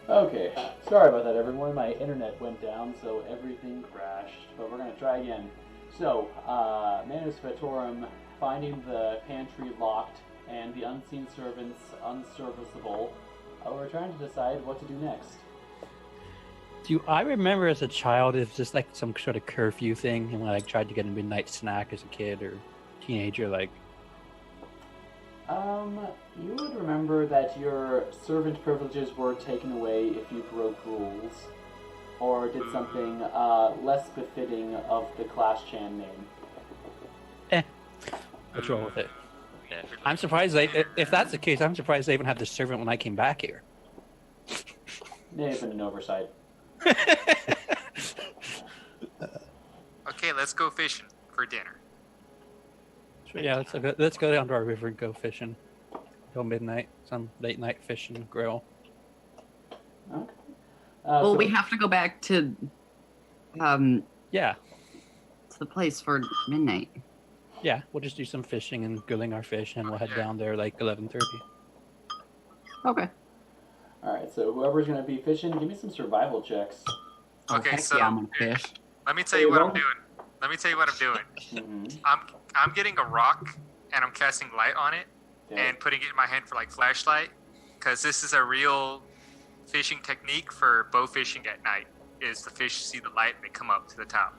Okay, sorry about that, everyone. My internet went down, so everything crashed. But we're gonna try again. So, Manus Fatorum finding the pantry locked and the unseen servants unserviceable. We're trying to decide what to do next. Do I remember as a child it was just like some sort of curfew thing, and when I tried to get a midnight snack as a kid or teenager, like. You would remember that your servant privileges were taken away if you broke rules, or did something less befitting of the Kalshchan name. What's wrong with it? Definitely. I'm surprised if that's the case, I'm surprised they even had the servant when I came back here. May have been an oversight. Okay, let's go fishing for dinner. So, yeah, let's go down to our river and go fishing. Till midnight, some late night fishing grill. Okay. Well, we have to go back to Yeah, the place for midnight. yeah, we'll just do some fishing and grilling our fish, and we'll head down there like 11:30. Okay. Alright, so whoever's going to be fishing, give me some survival checks. Okay, heck so yeah, I'm gonna fish. let me tell you what I'm doing. Mm-hmm. I'm getting a rock and I'm casting light on it Okay. and putting it in my hand for like flashlight, because this is a real fishing technique for bow fishing at night. Is the fish see the light and they come up to the top.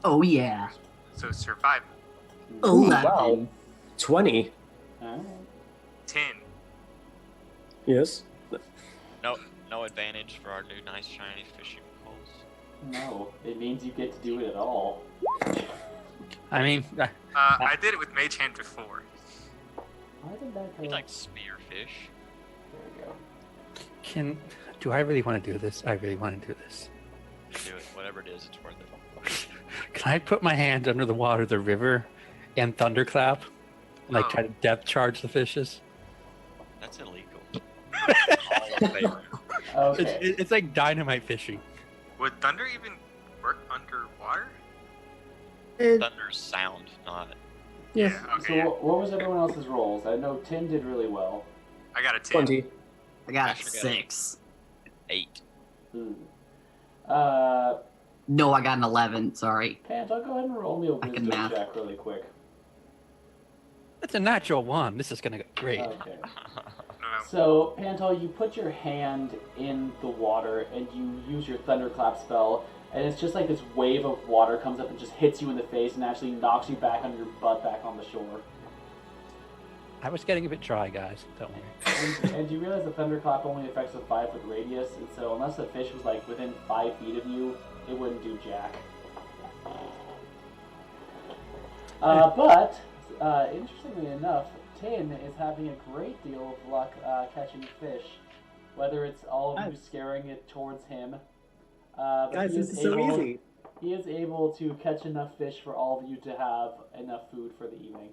Oh yeah. So survival. Oh, Wow. 20. Alright. 10. Yes. No advantage for our new nice shiny fishing poles. No, it means you get to do it at all. I mean, I did it with Mage Hand before. Why did that go? We like spear fish. There we go. do I really want to do this? I really want to do this. Do it, whatever it is, it's worth it. Can I put my hand under the water of the river and thunderclap and like try to depth charge the fishes? That's illegal. All in favor. Okay. It's like dynamite fishing. Would thunder even work underwater? Thunder's sound, not. Yeah. Okay. So Yeah. what was everyone else's rolls? I know Tim did really well. I got a 10. 20. I got a Asher got 6. 8. Ooh. No, I got an 11. Sorry. Pant, I'll go ahead and roll me a I can wisdom math. check really quick. That's a natural one. This is gonna go great. Okay. No. So, Pantal, you put your hand in the water and you use your thunderclap spell, and it's just like this wave of water comes up and just hits you in the face and actually knocks you back on your butt back on the shore. I was getting a bit dry, guys. Don't worry. And you realize the thunderclap only affects a 5-foot radius, and so unless the fish was like within 5 feet of you, it wouldn't do jack. But interestingly enough, Tin is having a great deal of luck catching fish, whether it's all of you scaring it towards him. But Guys, he this is so easy. He is able to catch enough fish for all of you to have enough food for the evening.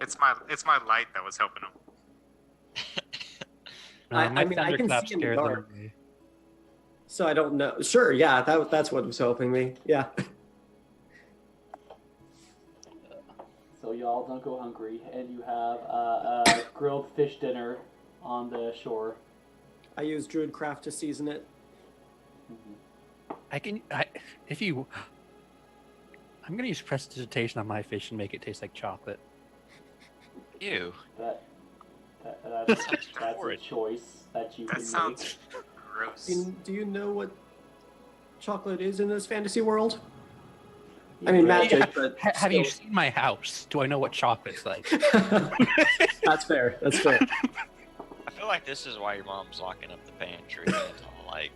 It's my light that was helping him. I My mean, I can thunderclap see in the scared them dark. away. So I don't know. Sure, yeah, that's what was helping me. Yeah. So y'all don't go hungry, and you have a grilled fish dinner on the shore. I use Druidcraft to season it. I'm gonna use prestidigitation on my fish and make it taste like chocolate. Ew. That's a horrid. choice that you That can sounds gross. Do you know what chocolate is in this fantasy world? I mean, make. magic, but Have you still. seen my house? Do I know what chocolate's like? That's fair. That's fair. I feel like this is why your mom's locking up the pantry. And all, like,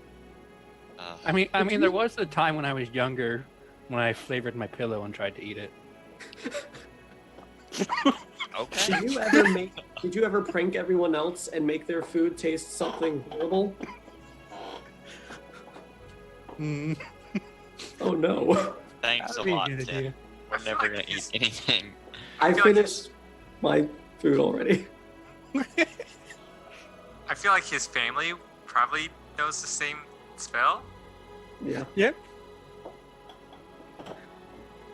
I mean, there was a time when I was younger when I flavored my pillow and tried to eat it. okay. Did you ever prank everyone else and make their food taste something horrible? Oh no. Thanks a That'd be lot, a good Tim. idea. We're never gonna eat anything. I feel like finished my food already. I feel like his family probably knows the same spell. Yeah. Yep.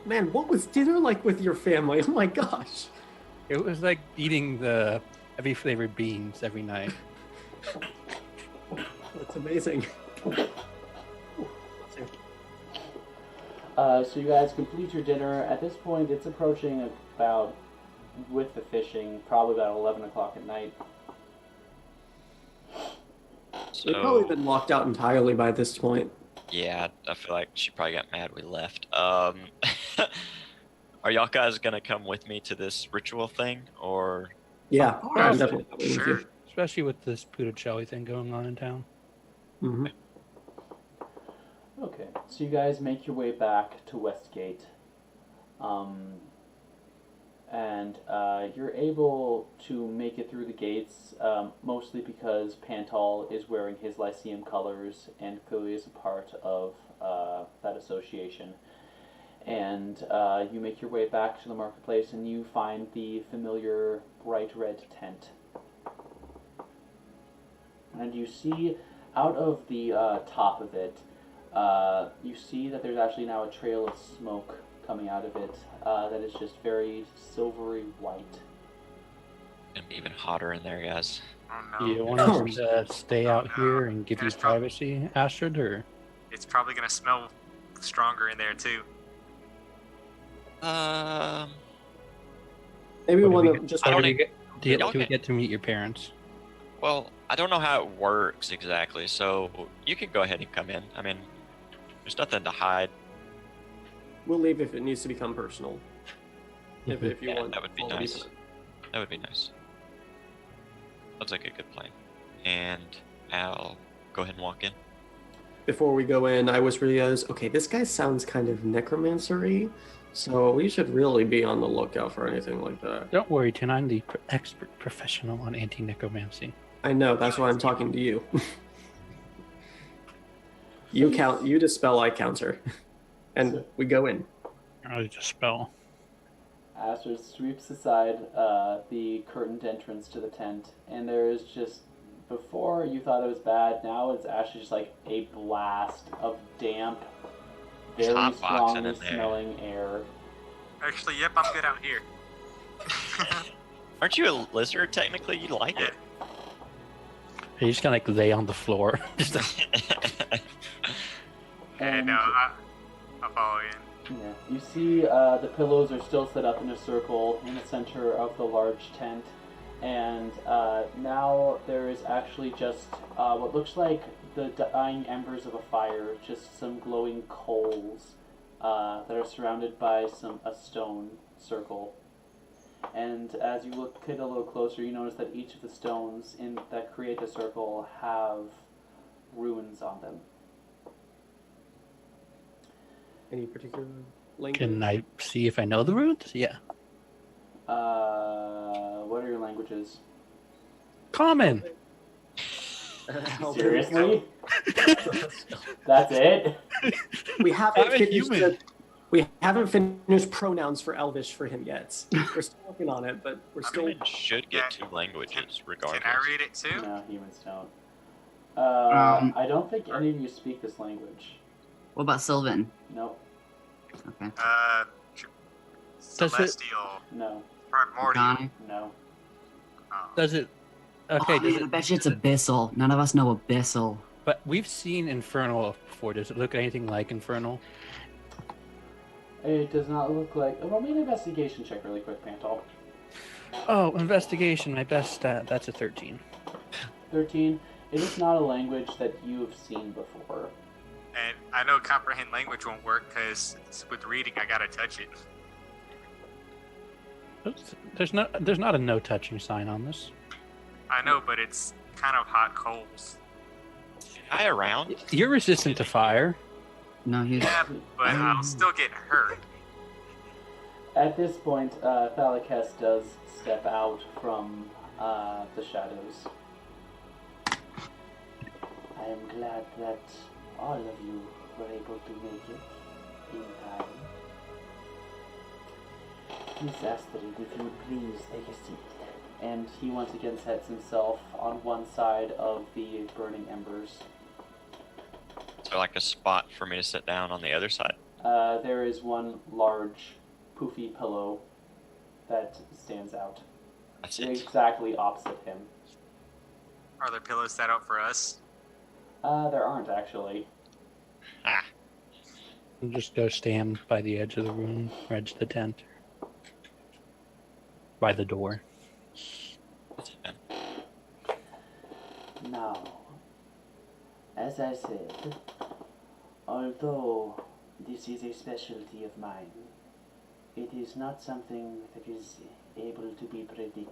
Man, what was dinner like with your family? Oh my gosh. It was like eating the heavy flavored beans every night. That's amazing. So you guys complete your dinner. At this point, it's approaching about, with the fishing, probably about 11 o'clock at night. We've So, probably been locked out entirely by this point. yeah, I feel like she probably got mad we left. Are y'all guys gonna come with me to this ritual thing, or? Yeah, Of course. I'm definitely coming with Sure. you. Especially with this Pudicelli thing going on in town. Mm-hmm. Okay, so you guys make your way back to Westgate. And you're able to make it through the gates, mostly because Pantal is wearing his Lyceum colors and clearly is a part of that association. And you make your way back to the marketplace and you find the familiar bright red tent. And you see out of the top of it, you see that there's actually now a trail of smoke coming out of it that is just very silvery white. Gonna be even hotter in there, guys. Oh no. Do you want us to stay out here and give you There's prob- privacy, Astrid, or? It's probably gonna smell stronger in there too. Maybe Or do one we that get- just I don't do we e- get, do y'all we can- get to meet your parents? Well, I don't know how it works exactly, so you can go ahead and come in. I mean, there's nothing to hide. we'll leave if it needs to become personal. If you Yeah, want, that would be full nice. refund. That would be nice. Sounds like a good plan. And I'll go ahead and walk in. Before we go in, I whisper to you guys, okay, this guy sounds kind of necromancer-y, so we should really be on the lookout for anything like that. Don't worry, Tin. I'm the expert professional on anti-necromancy. I know, that's why I'm talking to you. You dispel, I counter. And we go in. I just spell. Astrid sweeps aside the curtained entrance to the tent, and there is just, before you thought it was bad, now it's actually just like a blast of damp, very hot boxing strongly in there. smelling air. Actually, yep, I'm good out here. Aren't you a lizard technically? You like it. You just kind of like lay on the floor. Just And And I'll follow in. yeah, you see the pillows are still set up in a circle in the center of the large tent, and now there is actually just what looks like the dying embers of a fire, just some glowing coals that are surrounded by a stone circle. And as you look a little closer, you notice that each of the stones that create the circle have runes on them. Any particular language? Can I see if I know the runes? Yeah. What are your languages? Common. Seriously? That's it? We haven't I'm a finished human. we haven't finished pronouns for Elvish for him yet. We're still working on it, but we're still. Humans should get 2 languages, regardless. Can I read it too? No, humans don't. Um, I don't think any of you speak this language. What about Sylvan? Nope. Okay. Tr- Does it- Celestial. No. Primordial. Arcana? No. Oh. Does it? Okay. Oh, Does man, I it? bet you it's Abyssal. None of us know Abyssal. But we've seen Infernal before. Does it look anything like Infernal? It does not look like. Roll me an investigation check really quick, Pantal. Oh, investigation. My best stat. That's a 13. 13. It is not a language that you have seen before. And I know comprehend language won't work because with reading I gotta touch it. There's not a no touching sign on this. I know, but it's kind of hot coals. I around? You're resistant to fire. No, he's. Yeah, but I'll still get hurt. At this point, Thalicus does step out from the shadows. I am glad that all of you were able to make it in time. Miss Astrid, if you would please take a seat. And he once again sets himself on one side of the burning embers. Is there like a spot for me to sit down on the other side? There is one large, poofy pillow that stands out. That's You're it. exactly opposite him. Are there pillows set out for us? There aren't actually. Ah. We'll just go stand by the edge of the room, or edge of the tent. By the door. That's it, man. Now, as I said, although this is a specialty of mine, it is not something that is able to be predicted.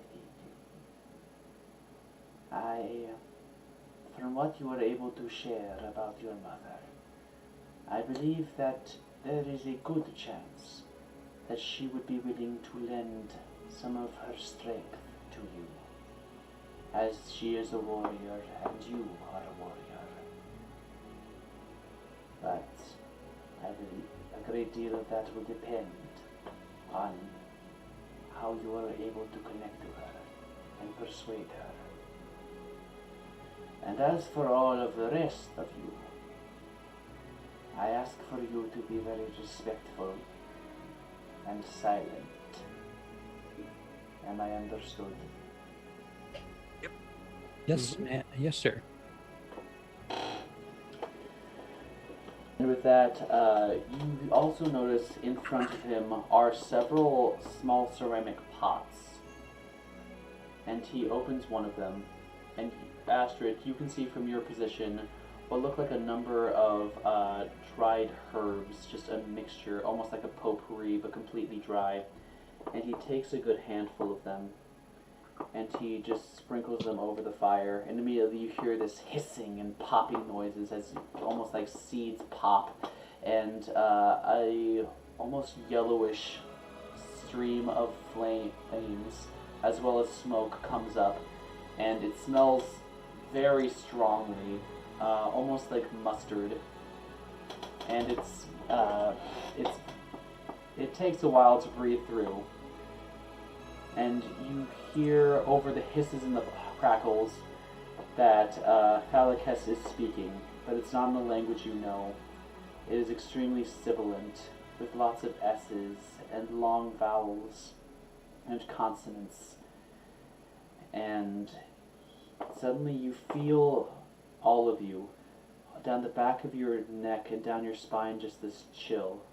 From what you are able to share about your mother, I believe that there is a good chance that she would be willing to lend some of her strength to you, as she is a warrior and you are a warrior. But I believe a great deal of that will depend on how you are able to connect to her and persuade her. And as for all of the rest of you, I ask for you to be very respectful and silent. Am I understood? Yes, ma'am. Yes, sir. And with that, you also notice in front of him are several small ceramic pots. And he opens one of them, and Astrid, you can see from your position what look like a number of dried herbs, just a mixture, almost like a potpourri, but completely dry. And he takes a good handful of them, and he just sprinkles them over the fire, and immediately you hear this hissing and popping noises as almost like seeds pop, and a almost yellowish stream of flames as well as smoke comes up, and it smells very strongly, almost like mustard, and it takes a while to breathe through. And you hear over the hisses and the crackles that Thalicus is speaking, but it's not in a language you know. It is extremely sibilant, with lots of S's and long vowels and consonants. And suddenly you feel, all of you, down the back of your neck and down your spine, just this chill.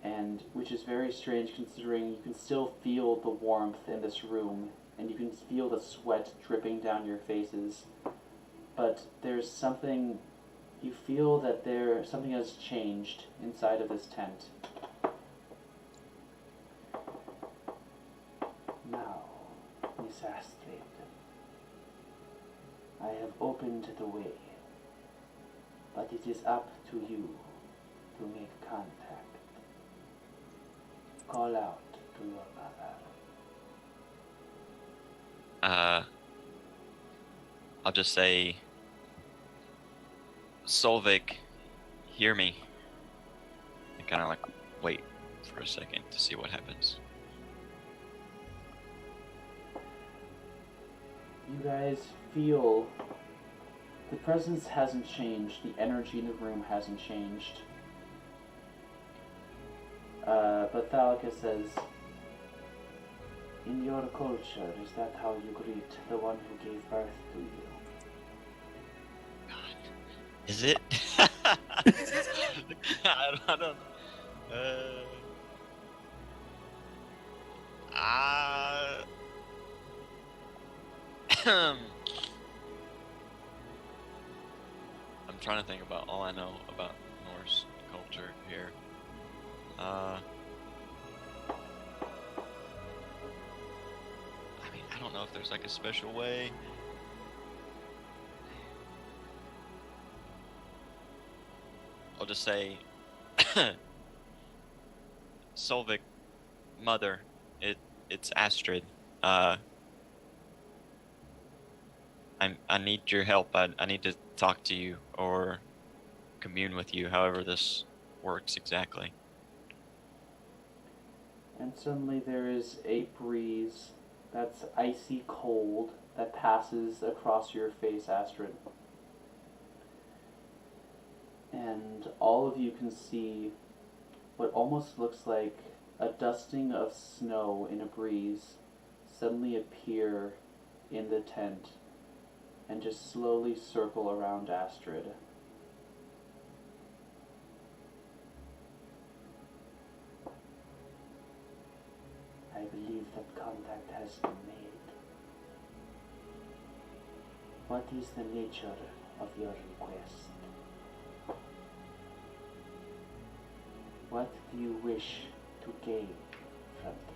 And which is very strange considering you can still feel the warmth in this room, and you can feel the sweat dripping down your faces. But there's something, you feel that something has changed inside of this tent. Now, Miss Astrid, I have opened the way, but it is up to you to make contact. Call out to your mother. I'll just say, Solvik, hear me. And kind of like wait for a second to see what happens. You guys feel the presence hasn't changed, the energy in the room hasn't changed. But Thalicus says, in your culture, is that how you greet the one who gave birth to you? God, is it? I don't. I'm trying to think about all I know about Norse culture here. I mean, I don't know if there's like a special way. I'll just say, Solvik, mother, it's Astrid. I need your help. I need to talk to you or commune with you, however this works exactly. And suddenly there is a breeze that's icy cold that passes across your face, Astrid. And all of you can see what almost looks like a dusting of snow in a breeze suddenly appear in the tent and just slowly circle around Astrid. I believe that contact has been made. What is the nature of your request? What do you wish to gain from this?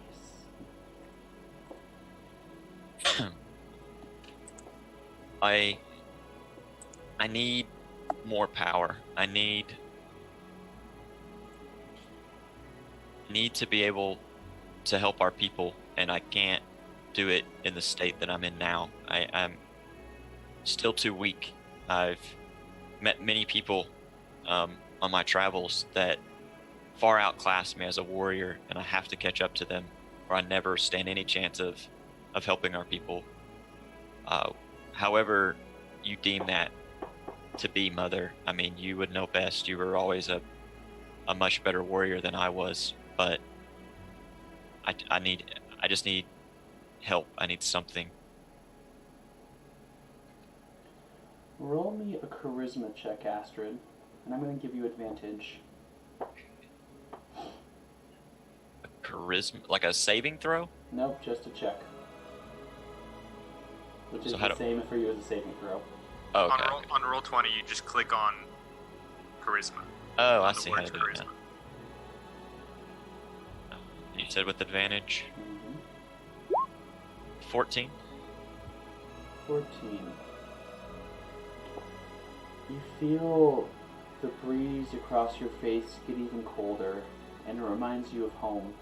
I need more power. I need to be able to help our people, and I can't do it in the state that I'm in now. I'm still too weak. I've met many people on my travels that far outclass me as a warrior, and I have to catch up to them, or I never stand any chance of helping our people. However you deem that to be, Mother. I mean, you would know best. You were always a much better warrior than I was, but I just need help. I need something. Roll me a charisma check, Astrid, and I'm going to give you advantage. Charisma, like a saving throw? Nope, just a check. Which is So the same for you as a saving throw. Oh, okay. On roll 20, you just click on charisma. Oh, I On the see how words to do that. You said with advantage? Mm-hmm. 14? 14. You feel the breeze across your face get even colder, and it reminds you of home.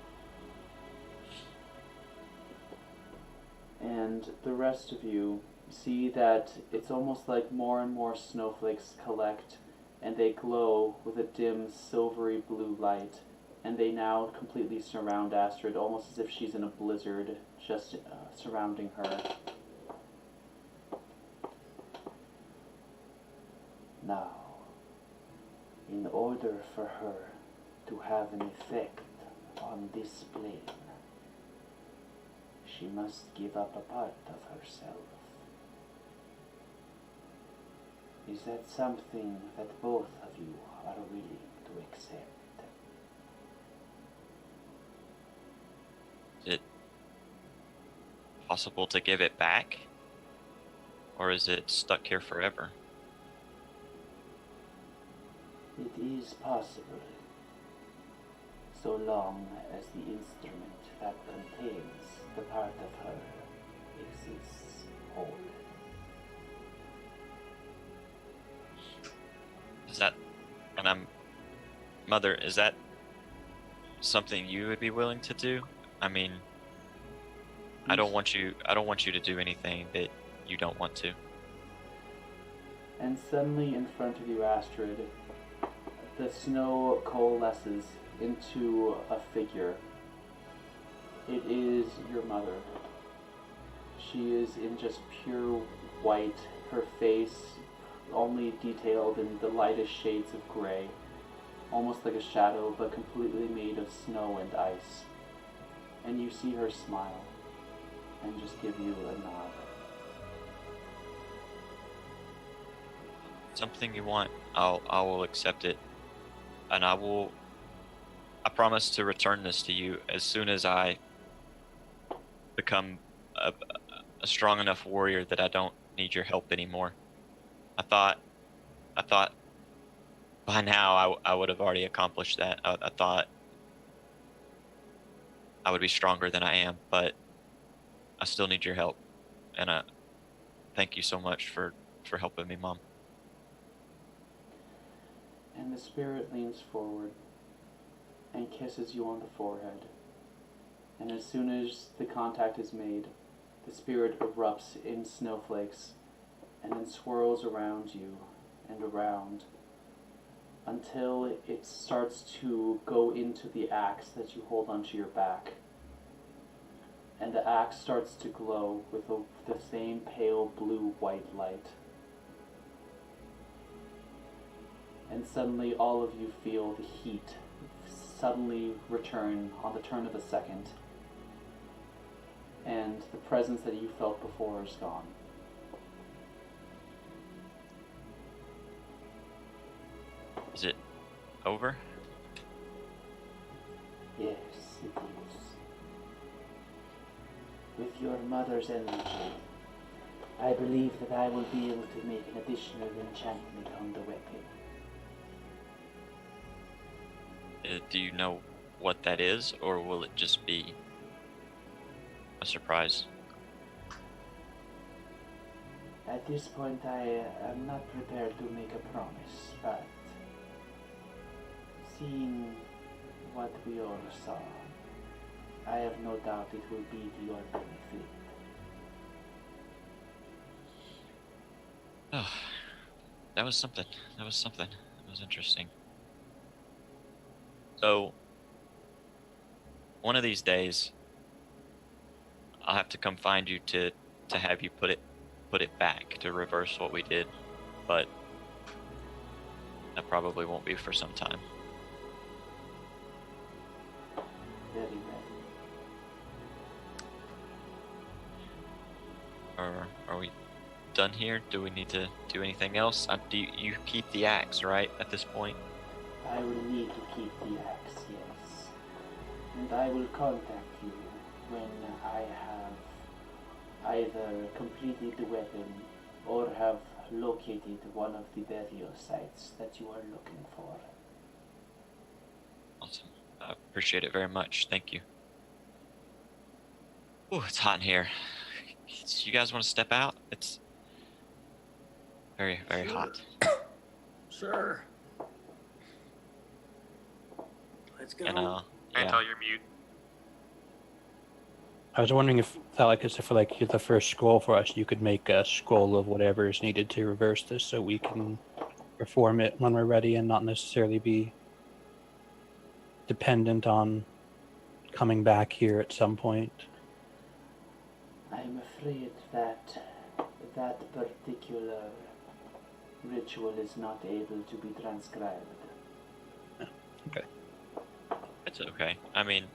And the rest of you see that it's almost like more and more snowflakes collect, and they glow with a dim silvery blue light, and they now completely surround Astrid, almost as if she's in a blizzard, just surrounding her. Now, in order for her to have an effect on this plane, she must give up a part of herself. Is that something that both of you are willing to accept? Is it possible to give it back? Or is it stuck here forever? It is possible, so long as the instrument that contains the part of her exists whole. Is that, and Mother, is that something you would be willing to do? I mean, I don't want you to do anything that you don't want to. And suddenly in front of you, Astrid, the snow coalesces into a figure. It is your mother. She is in just pure white, her face only detailed in the lightest shades of gray, almost like a shadow, but completely made of snow and ice. And you see her smile and just give you a nod. Something you want, I will accept it. And I promise to return this to you as soon as I become a strong enough warrior that I don't need your help anymore. I thought by now I would have already accomplished that. I thought I would be stronger than I am, but I still need your help. And thank you so much for helping me, Mom. And the spirit leans forward and kisses you on the forehead. And as soon as the contact is made, the spirit erupts in snowflakes and then swirls around you and around until it starts to go into the axe that you hold onto your back. And the axe starts to glow with the same pale blue-white light. And suddenly all of you feel the heat suddenly return on the turn of a second. and the presence that you felt before is gone. Is it over? Yes, it is. With your mother's energy, I believe that I will be able to make an additional enchantment on the weapon. Do you know what that is, or will it just be a surprise? At this point, I am not prepared to make a promise, but seeing what we all saw, I have no doubt it will be to your benefit. Oh, that was something. That was something. That was interesting. So, one of these days, I'll have to come find you to have you put it back, to reverse what we did, but that probably won't be for some time. Very well. Are we done here? Do we need to do anything else? You keep the axe, right, at this point? I will need to keep the axe, yes. And I will contact you when I have either completed the weapon or have located one of the burial sites that you are looking for. Awesome. I appreciate it very much. Thank you. Oh, it's hot in here. You guys want to step out? It's very, very hot. Sure. Let's go. And Mantle, yeah. you're mute. I was wondering if that, like, if for like the first scroll for us, you could make a scroll of whatever is needed to reverse this, so we can perform it when we're ready and not necessarily be dependent on coming back here at some point. I'm afraid that that particular ritual is not able to be transcribed. Okay. It's okay. I mean,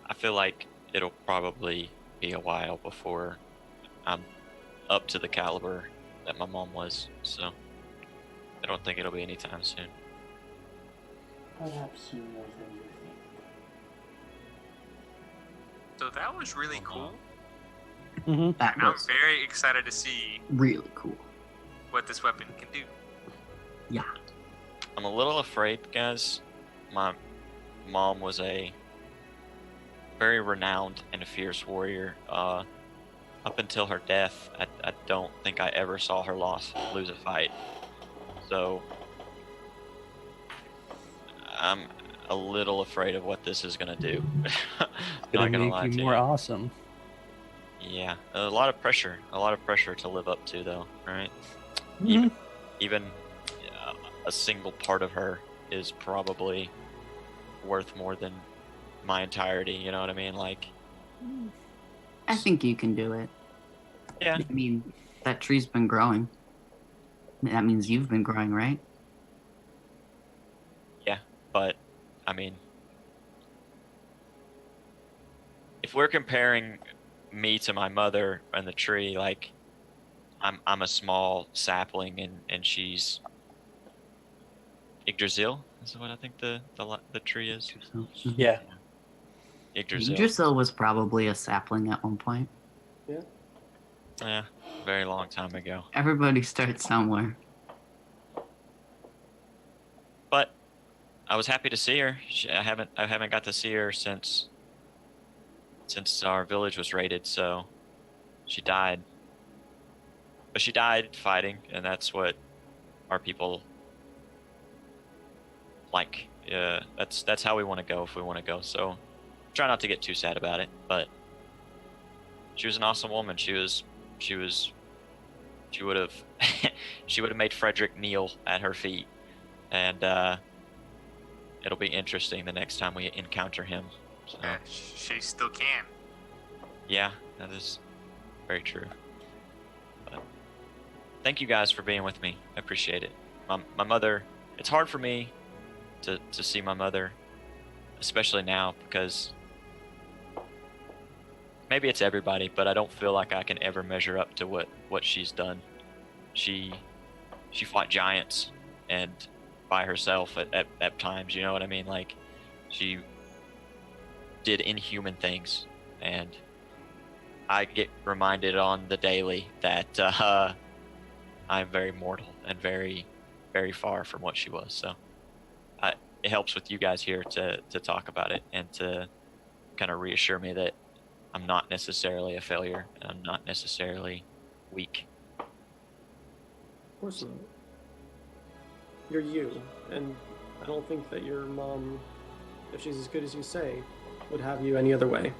I feel like it'll probably be a while before I'm up to the caliber that my mom was, so I don't think it'll be anytime soon. Perhaps sooner than you think. So that was really cool. Mm-hmm. That I'm was very excited to see really cool. what this weapon can do. Yeah. I'm a little afraid, guys. My mom was a very renowned and fierce warrior. Up until her death, I don't think I ever saw her lose a fight. So I'm a little afraid of what this is gonna do. Gonna Not gonna make lie you to more you. awesome. Yeah, a lot of pressure to live up to, though, right? Mhm. Even a single part of her is probably worth more than my entirety. You know what I mean? Like, I think you can do it. yeah, I mean, that tree's been growing. That means you've been growing, right? but I mean, if we're comparing me to my mother and the tree, like, I'm a small sapling and she's Yggdrasil. Is what I think the tree is. Yeah. Yggdrasil. Yggdrasil was probably a sapling at one point. Yeah, very long time ago. Everybody starts somewhere. But I was happy to see her. I haven't got to see her since our village was raided. So she died. But she died fighting, and that's what our people like. That's how we want to go if we want to go. So try not to get too sad about it. But she was an awesome woman. She would have she would have made Frederick kneel at her feet, and it'll be interesting the next time we encounter him. So, She still can. yeah, that is very true. But thank you guys for being with me. I appreciate it. My mother. It's hard for me to see my mother, especially now, because maybe it's everybody, but I don't feel like I can ever measure up to what she's done. She fought giants and by herself at times, you know what I mean? Like, she did inhuman things, and I get reminded on the daily that I'm very mortal and very, very far from what she was. So it helps with you guys here to talk about it and to kind of reassure me that I'm not necessarily a failure and I'm not necessarily weak. Of course not. You're you, and I don't think that your mom, if she's as good as you say, would have you any other way.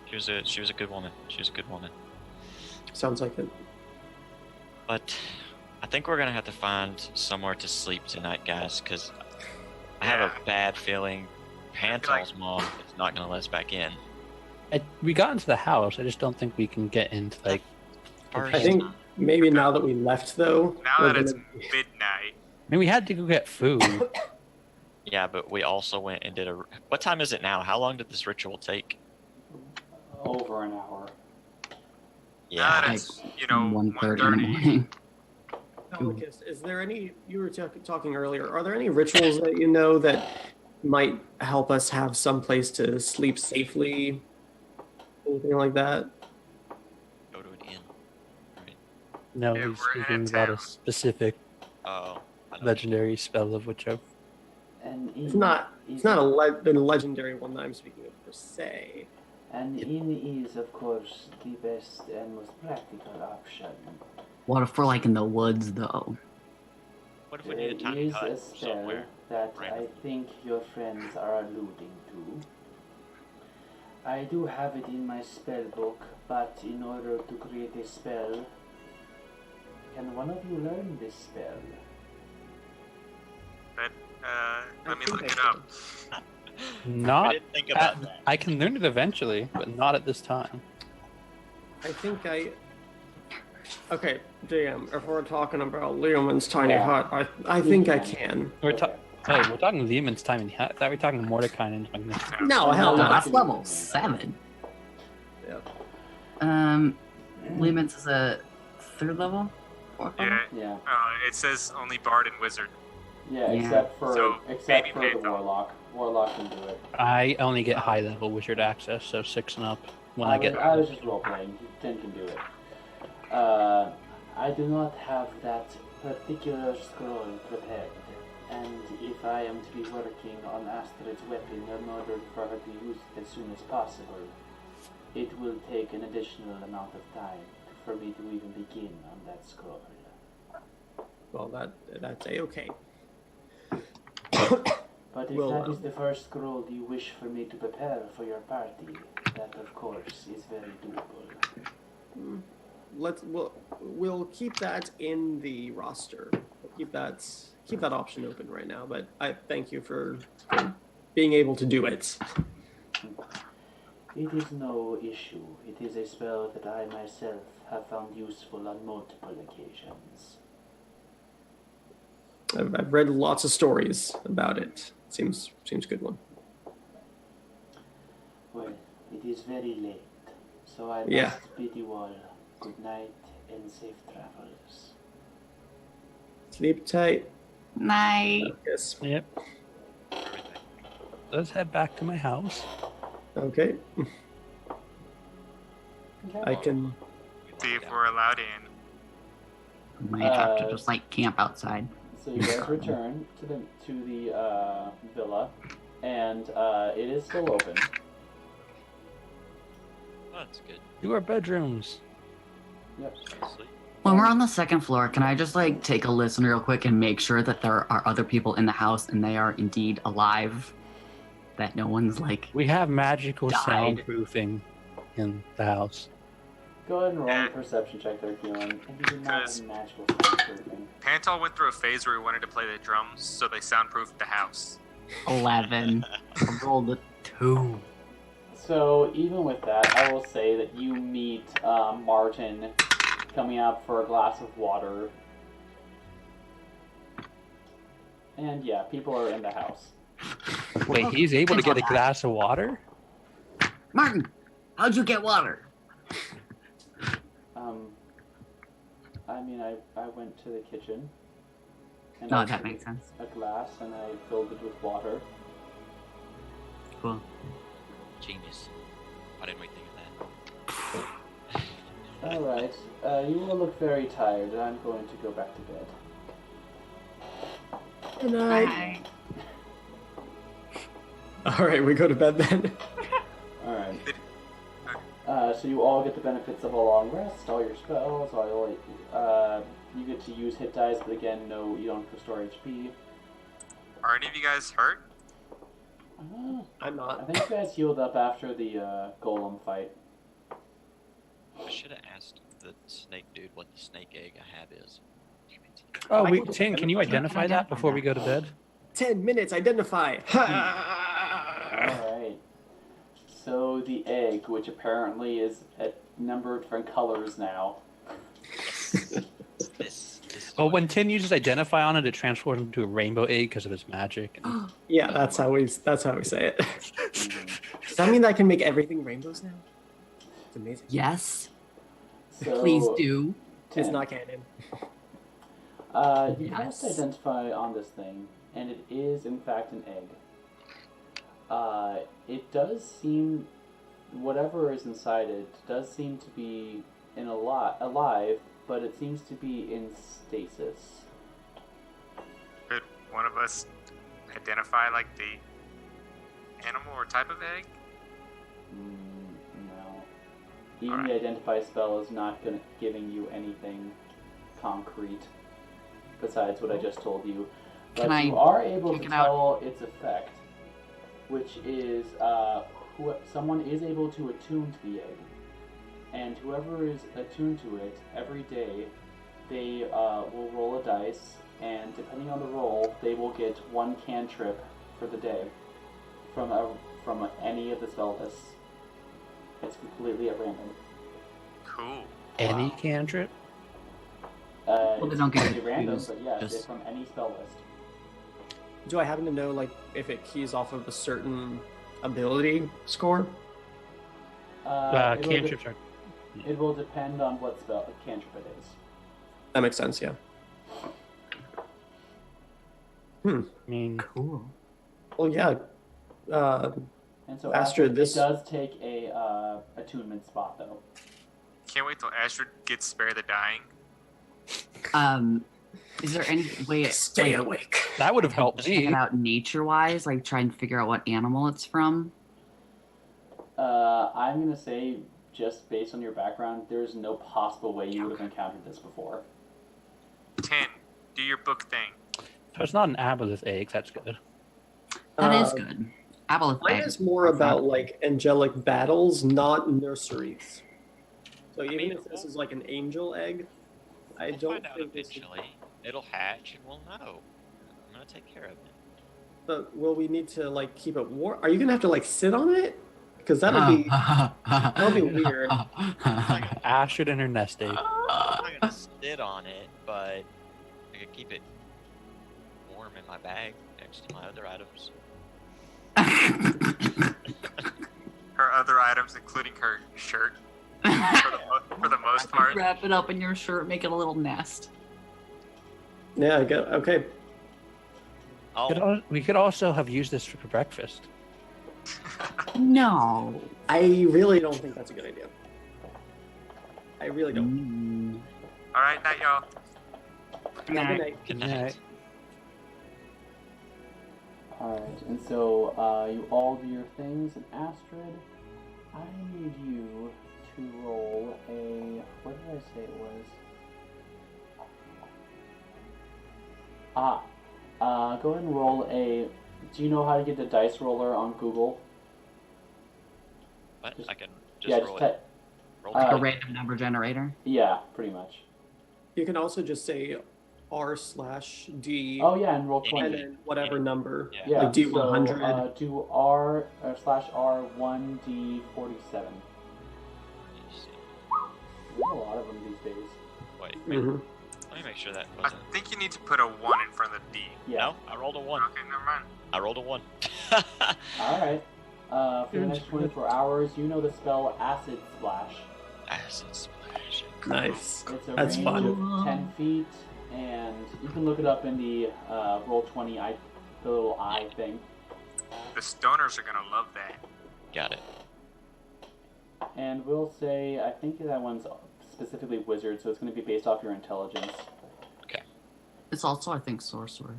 She was a good woman. She was a good woman. Sounds like it. But I think we're gonna have to find somewhere to sleep tonight, guys, because I have a bad feeling Pantol's mom is not gonna let us back in. We got into the house. I just don't think we can get into like. I think maybe now that we left, though. Now that it's midnight. I mean, we had to go get food. Yeah, but we also went and did a. What time is it now? How long did this ritual take? Over an hour. Now that Yeah, it's, 1:30 in the 1:30. morning. Lucas, is there any? You were talking earlier. Are there any rituals that you know that might help us have some place to sleep safely? Anything like that? go to an inn. Right. No, Yeah, he's we're in speaking about a town. specific Oh, I know. legendary spell of which I've. An It's inn not. is- It's not the legendary one that I'm speaking of per se. An inn is, of course, the best and most practical option. What if we're like in the woods though? What if we There need a tiny is a hut spell somewhere? that random? I think your friends are alluding to. I do have it in my spell book, but in order to create a spell, can one of you learn this spell? But let me think look I it up. We Not. didn't think about At, that. I can learn it eventually, but not at this time. I think I. Okay, DM. If we're talking about Leoman's tiny Yeah. hut, I think I can. We're Okay. Hey, we're talking Leomund's time in I thought we were talking Mordecai and Magnificent. No, hell No, no. that's level 7. Yeah. Limits is a 3rd level? 4th level? Yeah, Yeah, it says only Bard and Wizard. yeah, Yeah. except for So, maybe the Phantom. warlock. Warlock can do it. I only get high level wizard access, so 6 and up. When I get. I was just role playing. 10 can do it. I do not have that particular scroll prepared, and if I am to be working on Astrid's weapon in order for her to use it as soon as possible, it will take an additional amount of time for me to even begin on that scroll. Well, that's a-okay. But if Well, that is the first scroll you wish for me to prepare for your party, that of course is very doable. We'll keep that in the roster. We'll keep that option open right now. But I thank you for being able to do it. It is no issue. It is a spell that I myself have found useful on multiple occasions. I've read lots of stories about it. Seems a good one. Well, it is very late, so I Yeah. must bid you all good night and safe travels. Sleep tight. Night. Yes. Yep. Let's head back to my house. Okay. I can. See if we're allowed in. Might have to just like camp outside. So you guys return to the villa, and it is still open. That's good. To our bedrooms. Yep. Sleep. When we're on the 2nd floor, can I just like take a listen real quick and make sure that there are other people in the house and they are indeed alive? That no one's like We have magical Died. soundproofing in the house. Go ahead and roll a perception check there, Kielan. And you do not Because- have magical soundproofing. Pantol went through a phase where he wanted to play the drums, so they soundproofed the house. 11. I rolled a 2. So even with that, I will say that you meet Martin coming out for a glass of water. And yeah, people are in the house. Wait, he's able to get a That. glass of water? Martin, how'd you get water? I mean, I went to the kitchen. And No, I that took makes sense. a glass and I filled it with water. Cool. Genius. Why didn't we think of that? Alright, you all look very tired, and I'm going to go back to bed. Good night. Bye. All right, we go to bed then. Alright. So you all get the benefits of a long rest, all your spells, you get to use hit dice, but again, no, you don't restore HP. Are any of you guys hurt? I'm I not. think you guys healed up after the golem fight. I should have asked the snake dude what the snake egg I have is. Damn it. Oh, I wait, can- Tin, can you identify that before we go to bed? 10 minutes, identify. Alright. So the egg, which apparently is a number of different colors now. This Oh, when Tin uses identify on it, it transforms into a rainbow egg because of his magic. Yeah, that's how we say it. Does that mean that I can make everything rainbows now? It's amazing. Yes, So, please do. It's not canon. You cast Yes. identify on this thing, and it is in fact an egg. It does seem, whatever is inside it, does seem to be alive, but it seems to be in stasis. Could one of us identify like the animal or type of egg? No. Even Alright. the identify spell is not giving you anything concrete besides what I just told you. But Can I you are able to check it out? tell its effect, which is someone is able to attune to the egg. And whoever is attuned to it, every day, they will roll a dice, and depending on the roll, they will get one cantrip for the day from any of the spell lists. It's completely at random. Cool. Any cantrip? Well, they don't get completely random, confused, but yes, just- it's from any spell list. Do I happen to know, like, if it keys off of a certain ability score? It will Cantrips are. it will depend on what spell cantrip it is. That makes sense, yeah. I mean, Cool. Well, yeah. And so Astrid, it this- does take a attunement spot though. Can't wait till Astrid gets Spare the Dying. Is there any way Stay like, awake. that would have helped check it me. out nature-wise, like try and figure out what animal it's from? I'm gonna say, just based on your background, there's no possible way you would have encountered this before. 10. Do your book thing. So it's not an aboleth egg, that's good. That is Uh, good. Aboleth Mine egg. is more about, like, angelic battles, not nurseries. So even mean, if this is like an angel egg, I We'll don't find out think this is... eventually. It'll hatch and we'll know. I'm gonna take care of it. But will we need to, like, keep it warm? Are you gonna have to, like, sit on it? Because that'll be... that'll be weird. Astrid and her nest egg. I'm not gonna sit on it, but I could keep it warm in my bag next to my other items. Her other items, including her shirt, for the most part. Wrap it up in your shirt, make it a little nest. Yeah, I get... Okay. We could also have used this for breakfast. No. I really don't think that's a good idea. I really don't. Mm. All right, night, y'all. Good night. Good Night. night. Alright, and so you all do your things, and Astrid, I need you to roll a... What did I say it was? Go ahead and roll a... Do you know how to get a dice roller on Google? What? Just- I can just Yeah, roll just it. type... Roll Like it. a random number generator. Yeah, pretty much. You can also just say R/D Oh yeah, and roll Any- 20. and then whatever number. Yeah. Yeah, Like D100. So, do R /R 1D47. There's a lot of them these days. Wait, Mhm. let me make sure that I wasn't. think you need to put a 1 in front of the D. Yeah. No, I rolled a 1. Okay, never mind. I rolled a 1. Alright. For the next 24 hours, you know the spell Acid Splash. Acid splash. Nice. It's a That's range fun. of 10 feet, and you can look it up in the Roll20, the little eye thing. The stoners are gonna love that. Got it. And we'll say, I think that one's specifically wizard, so it's going to be based off your intelligence. It's also, I think, sorcerer.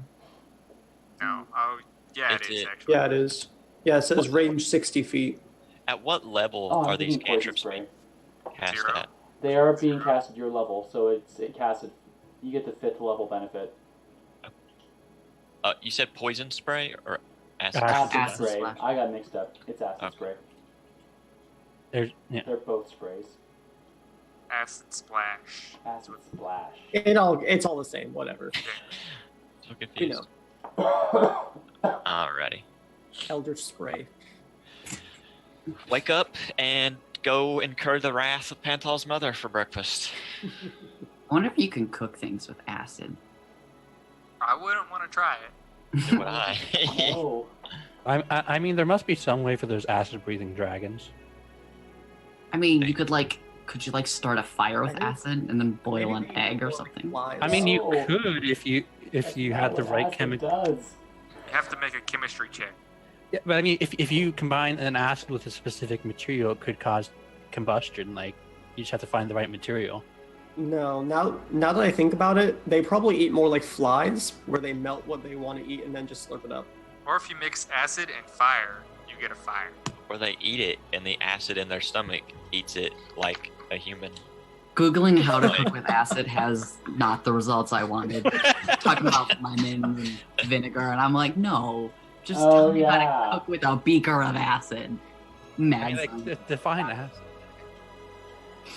No. Oh, yeah, It's it is it. actually. Yeah, it is. Yeah, it says range 60 feet. At what level Oh, are I'm these thinking poison cantrips spray. being cast 0. at? They are being cast at your level, so it casted. You get the 5th level benefit. You said poison spray or acid? Acid Acid Acid spray. splash. I got mixed up. It's acid Okay. spray. Yeah. They're both sprays. Acid splash. Acid splash. It's all the same, whatever. So You confused. know. Alrighty. Elder spray. Wake up and go incur the wrath of Panthal's mother for breakfast. I wonder if you can cook things with acid. I wouldn't want to try it. So would I. Oh. I mean, there must be some way for those acid-breathing dragons. I mean, you could you start a fire with I think acid and then boil an maybe egg or more something? flies. I mean, you Oh. could if you That's had not the what right acid chemical. does. You have to make a chemistry check. Yeah, but I mean, if you combine an acid with a specific material, it could cause combustion. Like, you just have to find the right material. No, now that I think about it, they probably eat more like flies, where they melt what they want to eat and then just slurp it up. Or if you mix acid and fire, you get a fire. Or they eat it and the acid in their stomach eats it like a human. Googling how to cook with acid has not the results I wanted. Talking about lemons and vinegar, and I'm like, no, just Oh, tell me how yeah. to cook with a beaker of acid. I mean, Mad. like, define acid.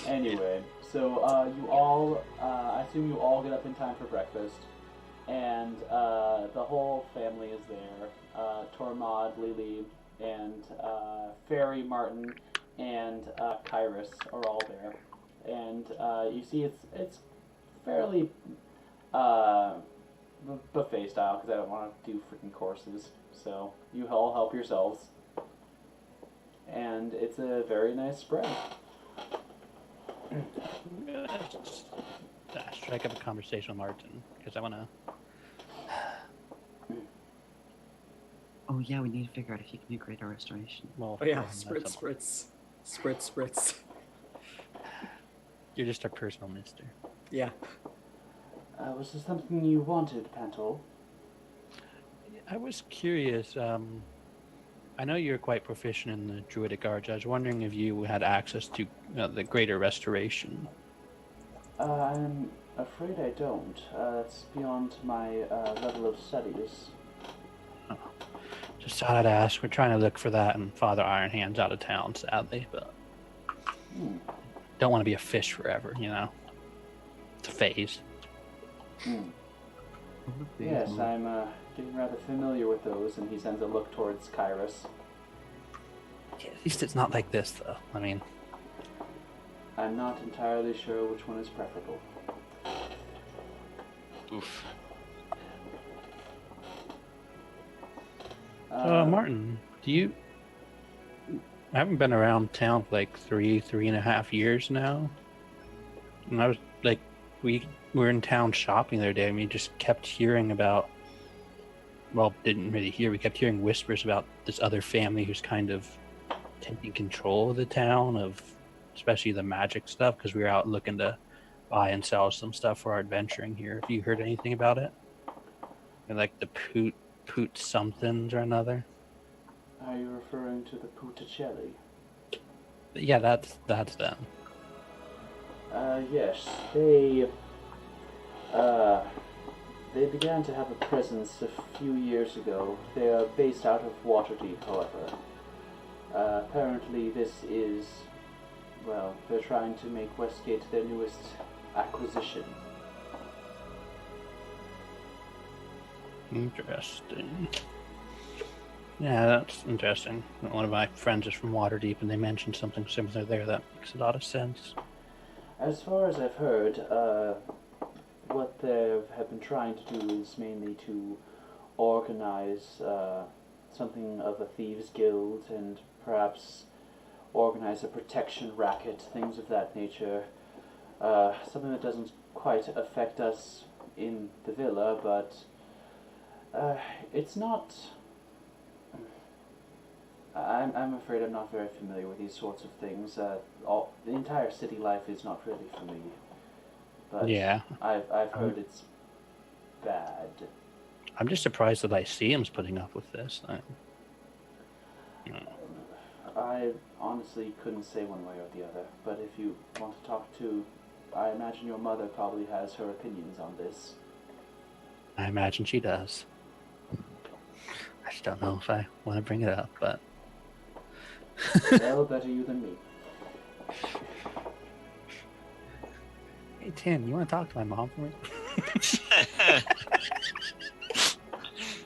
Anyway, so you all, I assume you all get up in time for breakfast, and the whole family is there. Tormod, Lily, and Fairy, Martin, and Kyrus are all there. And you see it's fairly buffet style, because I don't want to do freaking courses. So you all help yourselves. And it's a very nice spread. Strike up a conversation with Martin because I want to. Oh yeah, we need to figure out if you can do greater restoration. Well, Oh yeah, that's spritz. You're just our personal mister. Yeah. Was there something you wanted, Pantel? I was curious. I know you're quite proficient in the druidic arts. I was wondering if you had access to the greater restoration. I'm afraid I don't. It's beyond my level of studies. Just thought I'd ask. We're trying to look for that, and Father Ironhand's out of town, sadly. But don't want to be a fish forever, you know. It's a phase. Yes, I'm getting rather familiar with those, and he sends a look towards Kyrus. Yeah, at least it's not like this, though. I mean, I'm not entirely sure which one is preferable. Oof. Martin, do you? I haven't been around town for like 3.5 years now, and I was like, we were in town shopping the other day, and we just kept hearing about. Well, didn't really hear. We kept hearing whispers about this other family who's kind of taking control of the town, of especially the magic stuff, because we were out looking to buy and sell some stuff for our adventuring here. Have you heard anything about it? And like the Poot somethings or another. Are you referring to the Puticelli? Yeah, that's them. Yes, they began to have a presence a few years ago. They are based out of Waterdeep, however. Apparently this is, well, they're trying to make Westgate their newest acquisition. Interesting. Yeah, that's interesting. One of my friends is from Waterdeep, and they mentioned something similar there. That makes a lot of sense. As far as I've heard, what they have been trying to do is mainly to organize something of a thieves guild and perhaps organize a protection racket, things of that nature. Something that doesn't quite affect us in the villa, but it's not... I'm afraid I'm not very familiar with these sorts of things. The entire city life is not really for me. But Yeah. I've heard it's bad. I'm just surprised the Lyceum's putting up with this. I honestly couldn't say one way or the other, but if you want to talk to... I imagine your mother probably has her opinions on this. I imagine she does. I just don't know if I want to bring it up, but... Well, better you than me. Hey, Tim, you want to talk to my mom for me?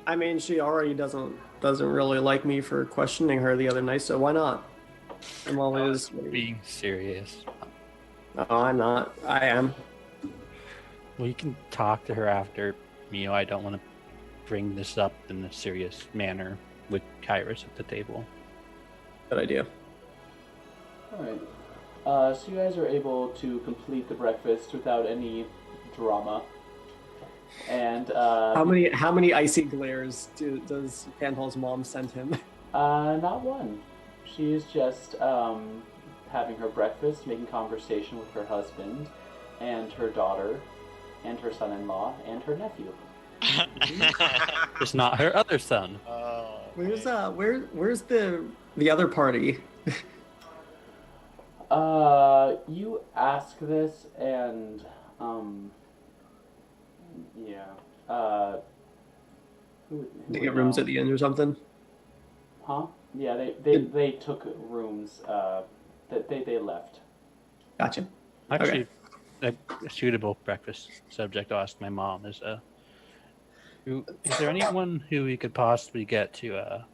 I mean, she already doesn't really like me for questioning her the other night, so why not? I'm always being serious. No, I'm not. I am. Well, you can talk to her after. I don't want to bring this up in a serious manner with Kairos at the table. Good idea. Alright. So you guys are able to complete the breakfast without any drama. And how many icy glares does Panhol's mom send him? Not one. She is just having her breakfast, making conversation with her husband and her daughter and her son-in-law and her nephew. It's not her other son. Where's the other party? You ask this and yeah. Who They get rooms at the end or something? Huh? Yeah, they took rooms. They left. Gotcha. Actually, a suitable breakfast subject to ask my mom is is there anyone who we could possibly get to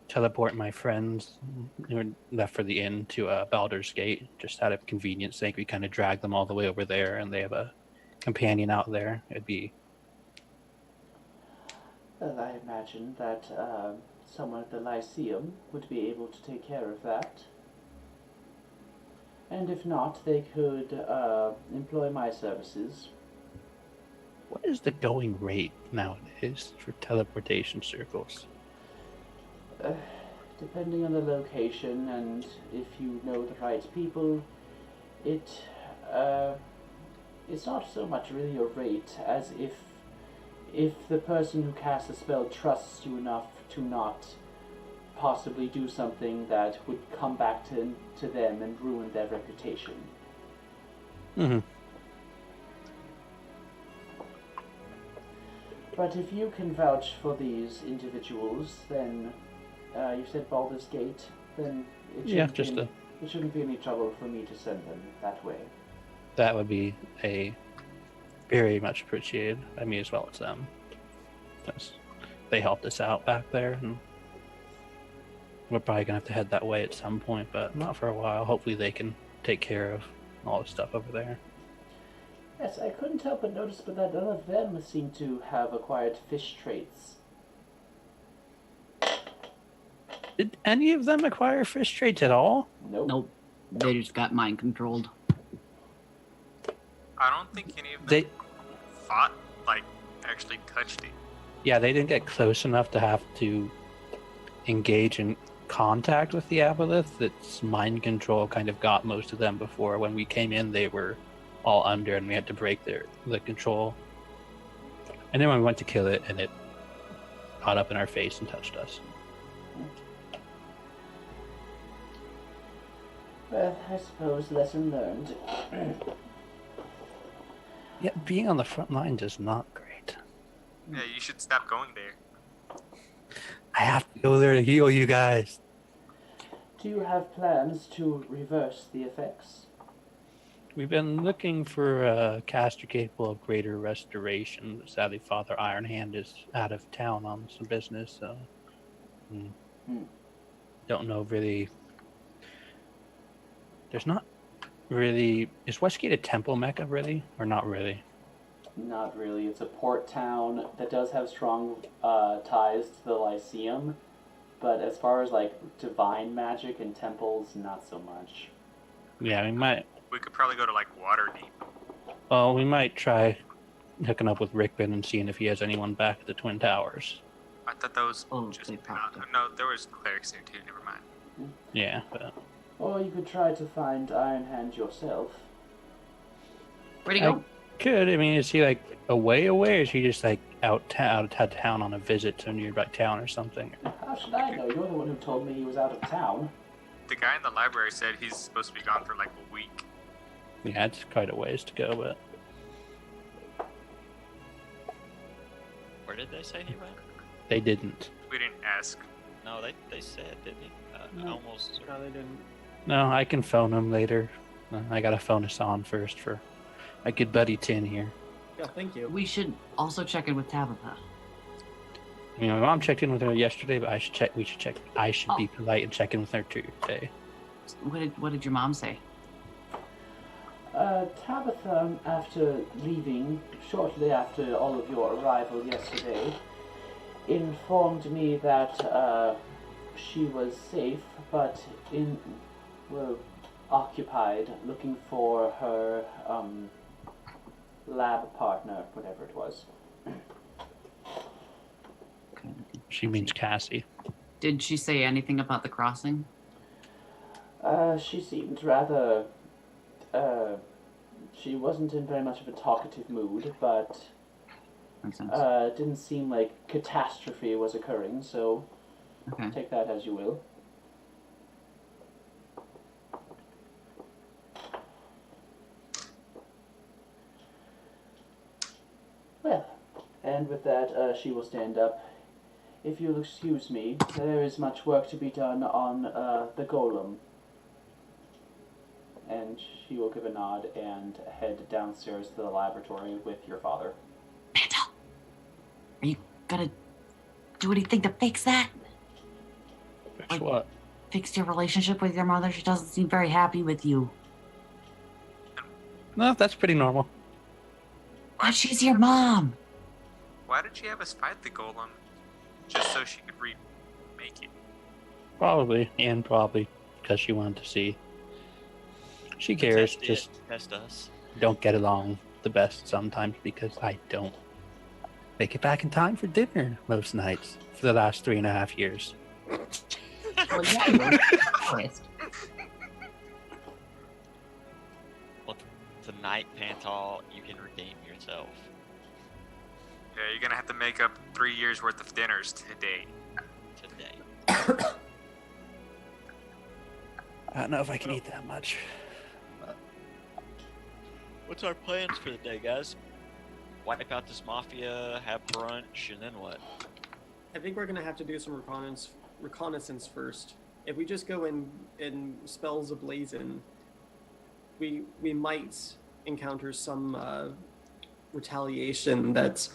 teleport my friends who are left for the inn to Baldur's Gate? Just out of convenience sake, we kind of drag them all the way over there, and they have a companion out there. It'd be... Well, I imagine that someone at the Lyceum would be able to take care of that. And if not, they could employ my services. What is the going rate nowadays for teleportation circles? Depending on the location and if you know the right people, it's not so much really a rate as if the person who casts a spell trusts you enough to not possibly do something that would come back to them and ruin their reputation. Mm-hmm. But if you can vouch for these individuals, then you said Baldur's Gate, then it shouldn't be any trouble for me to send them that way. That would be very much appreciated by me as well as them. Because they helped us out back there, and we're probably going to have to head that way at some point, but not for a while. Hopefully they can take care of all the stuff over there. Yes, I couldn't help but notice that none of them seem to have acquired fish traits. Did any of them acquire fish traits at all? Nope. They just got mind controlled. I don't think any of them fought, actually touched it. Yeah, they didn't get close enough to have to engage in contact with the aboleth. Its mind control kind of got most of them before. When we came in, they were all under, and we had to break the control. And then when we went to kill it, and it got up in our face and touched us. Well, I suppose lesson learned. Yeah, being on the front lines is not great. Yeah, you should stop going there. I have to go there to heal you guys. Do you have plans to reverse the effects? We've been looking for a caster capable of greater restoration, but sadly Father Ironhand is out of town on some business, so... Don't know really... There's not really... Is Westgate a temple mecca, really? Or not really? Not really. It's a port town that does have strong ties to the Lyceum, but as far as like divine magic and temples, not so much. Yeah, we might. We could probably go to like Waterdeep. Well, we might try hooking up with Rickman and seeing if he has anyone back at the Twin Towers. I thought that was Oh, just they popped up. no. There was clerics there too. Never mind. Yeah, but Or you could try to find Iron Hand yourself. Where'd he go? could. I mean, is he like away, or is he just like out of town on a visit to a nearby town or something? How should I know? You're the one who told me he was out of town. The guy in the library said he's supposed to be gone for like a week. Yeah, it's quite a ways to go, but Where did they say he went? they didn't. We didn't ask. No, they said, didn't he? No. Almost. No, they didn't. No, I can phone him later. I gotta phone us on first for my good buddy Tin here. Yeah, thank you. We should also check in with Tabitha. I mean, my mom checked in with her yesterday, but I should check. We should check. I should be polite and check in with her too today. What did your mom say? Tabitha, after leaving, shortly after all of your arrival yesterday, informed me that she was safe, but occupied looking for her lab partner, whatever it was. She means Cassie. Did she say anything about the crossing? She seemed rather. She wasn't in very much of a talkative mood, but Makes sense. it didn't seem like catastrophe was occurring, so Okay. take that as you will. Well, and with that, she will stand up. If you'll excuse me, there is much work to be done on the golem. And she will give a nod and head downstairs to the laboratory with your father. Mantle, are you gonna do anything to fix that? Fix what? Fix your relationship with your mother? She doesn't seem very happy with you. No, that's pretty normal. But she's your mom. Why did she have us fight the golem? Just so she could remake it. Probably because she wanted to see. She cares. Test it, Just test us. don't get along the best sometimes because I don't make it back in time for dinner most nights for the last 3.5 years. Well, yeah, you're honest. Well, tonight, Pantal, you can redeem yourself. Yeah, you're gonna have to make up 3 years worth of dinners today. Today. I don't know if I can eat that much. What's our plans for the day, guys? Wipe out this mafia, have brunch, and then what? I think we're gonna have to do some reconnaissance first. If we just go in spells ablazing, we might encounter some retaliation that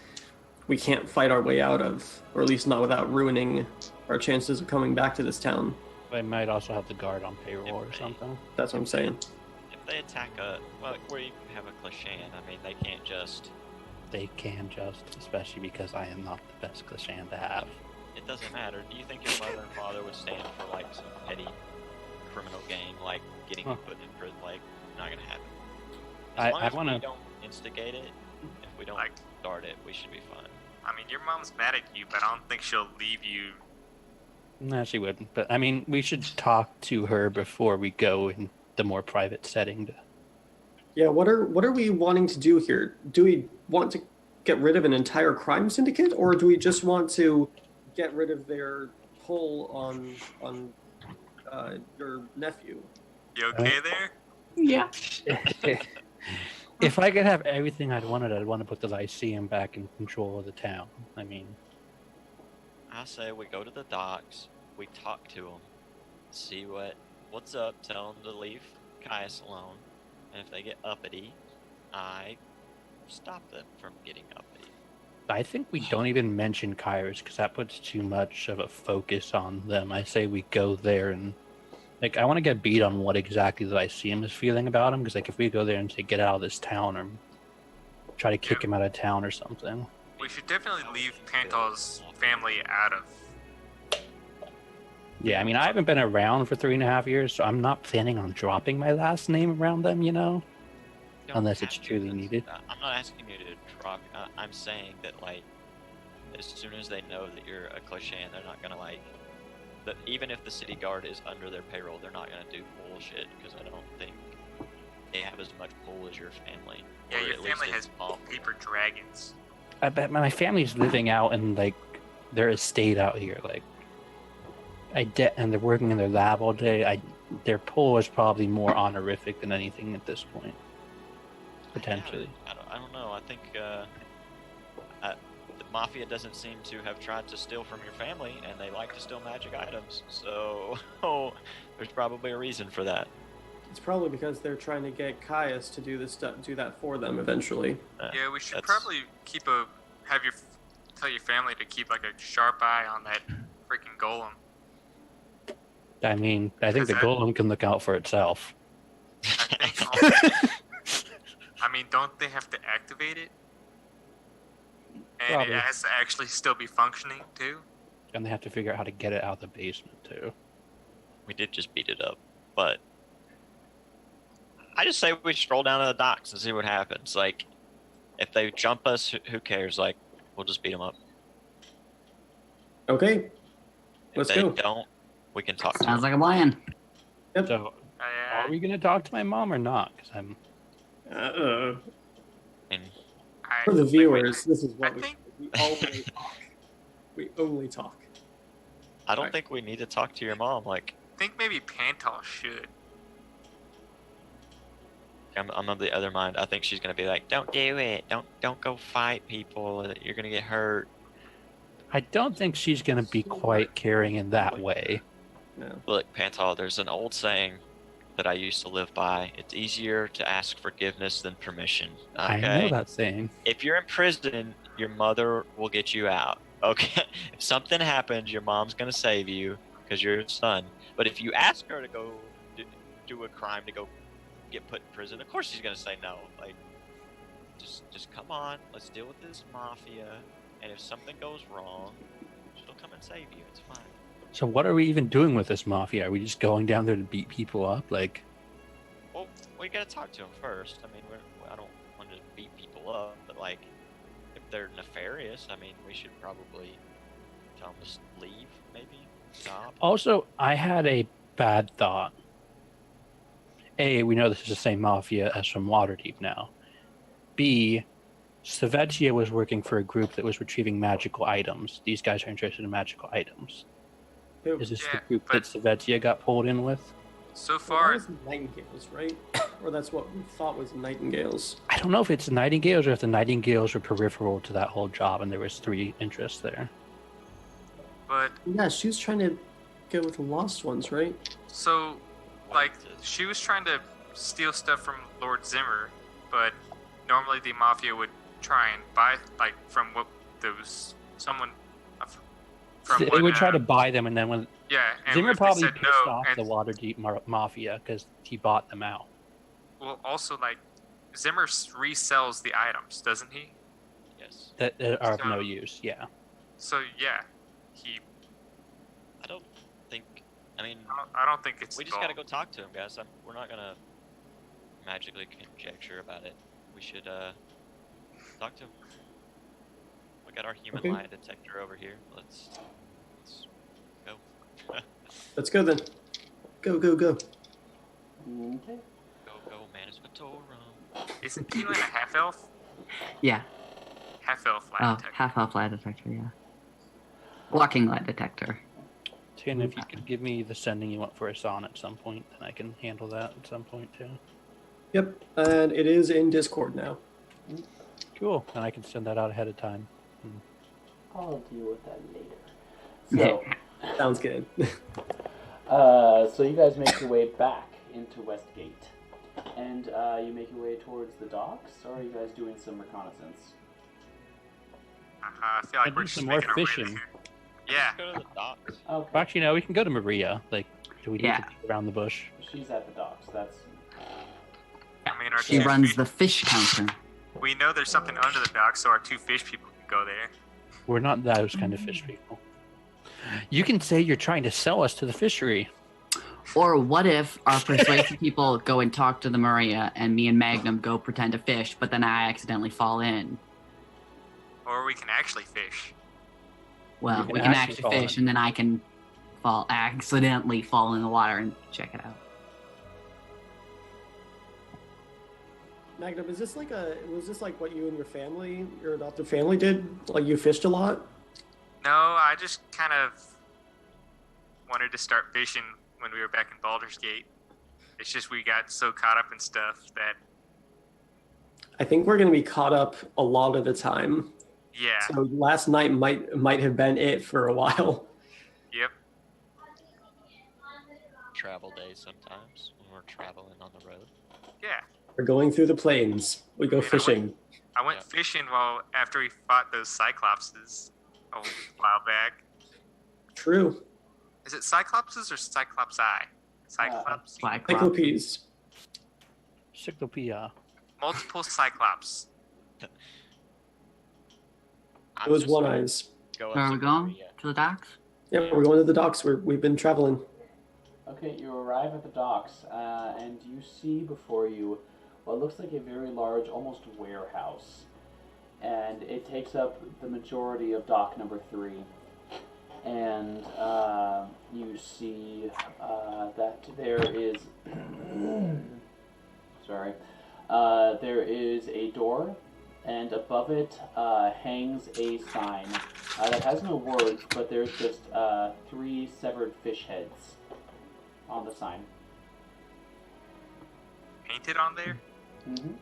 we can't fight our way out of, or at least not without ruining our chances of coming back to this town. They might also have the guard on payroll or something. That's what I'm saying. If they attack we have a Kalshchan, I mean, they can't just... They can just, especially because I am not the best Kalshchan to have. It doesn't matter. Do you think your mother and father would stand for, like, some petty criminal gain, like getting you put in prison? Like, not gonna happen. As long as we don't instigate it, if we don't start it, we should be fine. I mean, your mom's mad at you, but I don't think she'll leave you. No, she wouldn't. But I mean, we should talk to her before we go in the more private setting. Yeah, what are we wanting to do here? Do we want to get rid of an entire crime syndicate, or do we just want to get rid of their pull on your nephew? You okay there? Yeah. If I could have everything I'd want to put the Lyceum back in control of the town. I mean, I say we go to the docks, we talk to them, see what's up, tell them to leave Caius alone, and if they get uppity, I stop them from getting uppity. I think we don't even mention Kairos because that puts too much of a focus on them. I say we go there and, like, I want to get beat on what exactly the Lyceum is feeling about him, because, like, if we go there and say, get out of this town, or try to kick him out of town or something. We should definitely leave Pantal's family out of Yeah, I mean, I haven't been around for 3.5 years, so I'm not planning on dropping my last name around them, You don't unless have it's to. truly That's- needed. I'm not asking you to drop. I'm saying that like, as soon as they know that you're a Kalshchan, they're not gonna like. That even if the city guard is under their payroll, they're not gonna do bullshit because I don't think they have as much pull as your family. Yeah, or your at least family it's has small. paper dragons. I bet my family's living out in like their estate out here, like and they're working in their lab all day. Their pull is probably more honorific than anything at this point, potentially. I don't know. I think the mafia doesn't seem to have tried to steal from your family, and they like to steal magic items. So there's probably a reason for that. It's probably because they're trying to get Caius to do that for them eventually. Yeah, we should That's- probably tell your family to keep like a sharp eye on that freaking golem. I mean, I think the Is that- golem can look out for itself. I think. I mean, don't they have to activate it? And Probably. it has to actually still be functioning too. And they have to figure out how to get it out of the basement too. We did just beat it up, but I just say we stroll down to the docks and see what happens. Like, if they jump us, who cares? Like, we'll just beat them up. Okay, If let's they go. don't, we can talk to Sounds them. like a plan. Yep. So, are we gonna talk to my mom or not? Because I'm. And I For the think viewers, this is I what think- we only talk. We only talk. I don't Right. think we need to talk to your mom. Like, I think maybe Pantal should. I'm of the other mind. I think she's gonna be like, "Don't do it. Don't go fight people. You're gonna get hurt." I don't think she's gonna be quite caring in that way. No. Look, Pantal, there's an old saying that I used to live by. It's easier to ask forgiveness than permission. Okay? I know that saying. If you're in prison, your mother will get you out. Okay? If something happens, your mom's gonna save you because you're her son. But if you ask her to go do a crime to go get put in prison, of course she's gonna say no. Like, just come on, let's deal with this mafia. And if something goes wrong, she'll come and save you. It's fine. So what are we even doing with this mafia? Are we just going down there to beat people up? Like, Well, we gotta talk to them first. I mean, I don't want to beat people up, but like, if they're nefarious, I mean, we should probably tell them to leave, maybe stop. also, I had a bad thought. A, we know this is the same mafia as from Waterdeep now. B, Svettia was working for a group that was retrieving magical items. These guys are interested in magical items. Who? Is this Yeah, the group that Svettia got pulled in with? So Well, far, that was Nightingales, right? Or that's what we thought was Nightingales. I don't know if it's the Nightingales or if the Nightingales were peripheral to that whole job and there was 3 interests there. but Yeah, she was trying to go with the Lost Ones, right? so like she was trying to steal stuff from Lord Zimmer, but normally the mafia would try and buy like from what those someone from They what, would try to buy them, and then when yeah, and Zimmer if they probably said pissed no, off and, the Waterdeep Mafia because he bought them out. well, also like Zimmer resells the items, doesn't he? Yes. That are of So- no use. Yeah. So yeah, he. I don't think. I mean, I don't think it's. we just gotta go involved. talk to him, guys. We're not gonna magically conjecture about it. We should talk to him. We got our human Okay. lie detector over here. Let's go. Let's go then. Go, go, go. Okay. Go, Manus Fatorum. Isn't Kielan a half elf? Yeah. Half elf lie Oh, detector. half-elf lie detector, yeah. Walking lie detector. Tin, if you could give me the sending you want for a son at some point, then I can handle that at some point too. Yep, and it is in Discord now. Cool. And I can send that out ahead of time. I'll deal with that later. So, Sounds good. so you guys make your way back into Westgate, and you make your way towards the docks, or are you guys doing some reconnaissance? I feel like I'd we're do just some more making a fishing. fishing. Yeah. Let's go to the docks. Okay. Well, actually, no, we can go to Maria. Like, do we need Yeah. to beat around the bush? She's at the docks. That's I mean, our She two runs fish- the fish counter. We know there's something under the dock, so our 2 fish people can go there. We're not those kind of fish people. You can say you're trying to sell us to the fishery. Or what if our persuasive people go and talk to the Maria, and me and Magnum go pretend to fish, but then I accidentally fall in? Or we can actually fish. Well, we can actually fish, and then I can accidentally fall in the water and check it out. Magnum, was this like what you and your adopted family did? Like you fished a lot? No, I just kind of wanted to start fishing when we were back in Baldur's Gate. It's just we got so caught up in stuff that... I think we're going to be caught up a lot of the time. Yeah. So last night might have been it for a while. Yep. Travel days sometimes when we're traveling on the road. Yeah. We're going through the plains. We go fishing. I went fishing after we fought those Cyclopses a while back. True. Is it Cyclopses or Cyclopsi? Cyclops? Cyclopes. Cyclopea. Multiple Cyclops. Those one eyes. Where are we going? To the docks? Yeah, we're going to the docks. We've been traveling. Okay, you arrive at the docks, and you see before you what looks like a very large, almost warehouse. And it takes up the majority of dock number 3. And you see that there is... sorry. There is a door, and above it hangs a sign that has no words, but there's just 3 severed fish heads on the sign. Painted on there? Mm-hmm.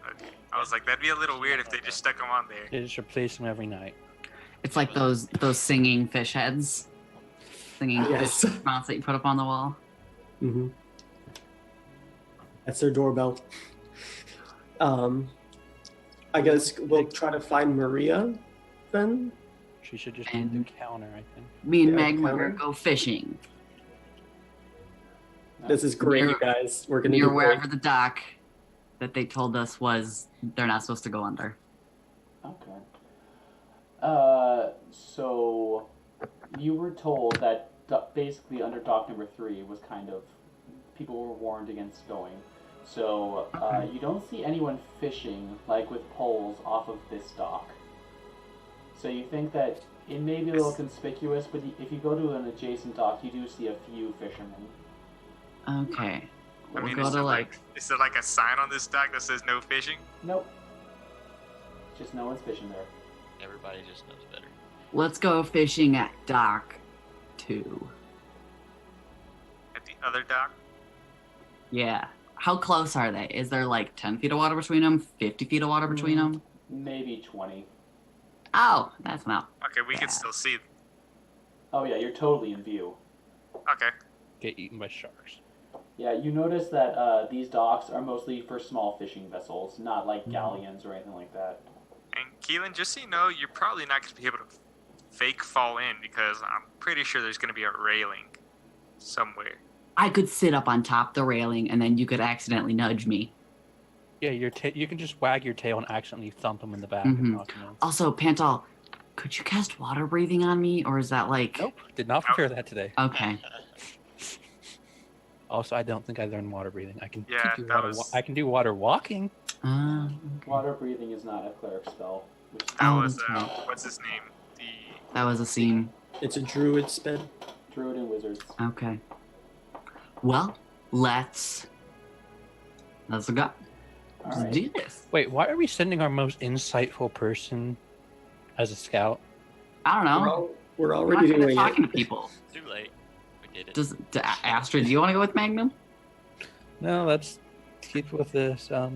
Okay. I was like, that'd be a little weird if they just stuck them on there. They just replace them every night. It's like those singing fish heads. Singing fish mounts that you put up on the wall. Mm-hmm. That's their doorbell. I guess we'll try to find Maria then. She should just be the counter, I think. Me and Magnum are gonna go fishing. This is great, you guys. We're gonna Near wherever the dock that they told us was they're not supposed to go under. Okay. So you were told that basically under dock number 3 was kind of, people were warned against going. So you don't see anyone fishing like with poles off of this dock. So you think that it may be a little conspicuous, but if you go to an adjacent dock, you do see a few fishermen. Okay. I We'll mean, go is to there like a sign on this dock that says no fishing? Nope. Just no one's fishing there. Everybody just knows better. let's go fishing at dock 2. At the other dock? Yeah. How close are they? Is there like 10 feet of water between them? 50 feet of water between them? Maybe 20. Oh, that's not. Okay, we can still see. Oh yeah, you're totally in view. Okay. Get eaten by sharks. Yeah, you notice that these docks are mostly for small fishing vessels, not like galleons or anything like that. And Kielan, just so you know, you're probably not going to be able to fake fall in because I'm pretty sure there's going to be a railing somewhere. I could sit up on top the railing and then you could accidentally nudge me. Yeah, you can just wag your tail and accidentally thump them in the back. Mm-hmm. And knock them in. Also, Pantal, could you cast water breathing on me, or is that like... Nope, did not prepare that today. Okay. Also, I don't think I learned water breathing. I can I can do water walking. Okay. Water breathing is not a cleric spell. That was, that's right. what's his name? That was a scene. It's a druid spell. Druid and wizards. Okay. Well, let's go. All Let's right. do this. Wait, why are we sending our most insightful person as a scout? I don't know. We're I'm already not good at doing talking it. to people. Too late. We did it. Astrid, do you want to go with Magnum? No, let's keep with this. I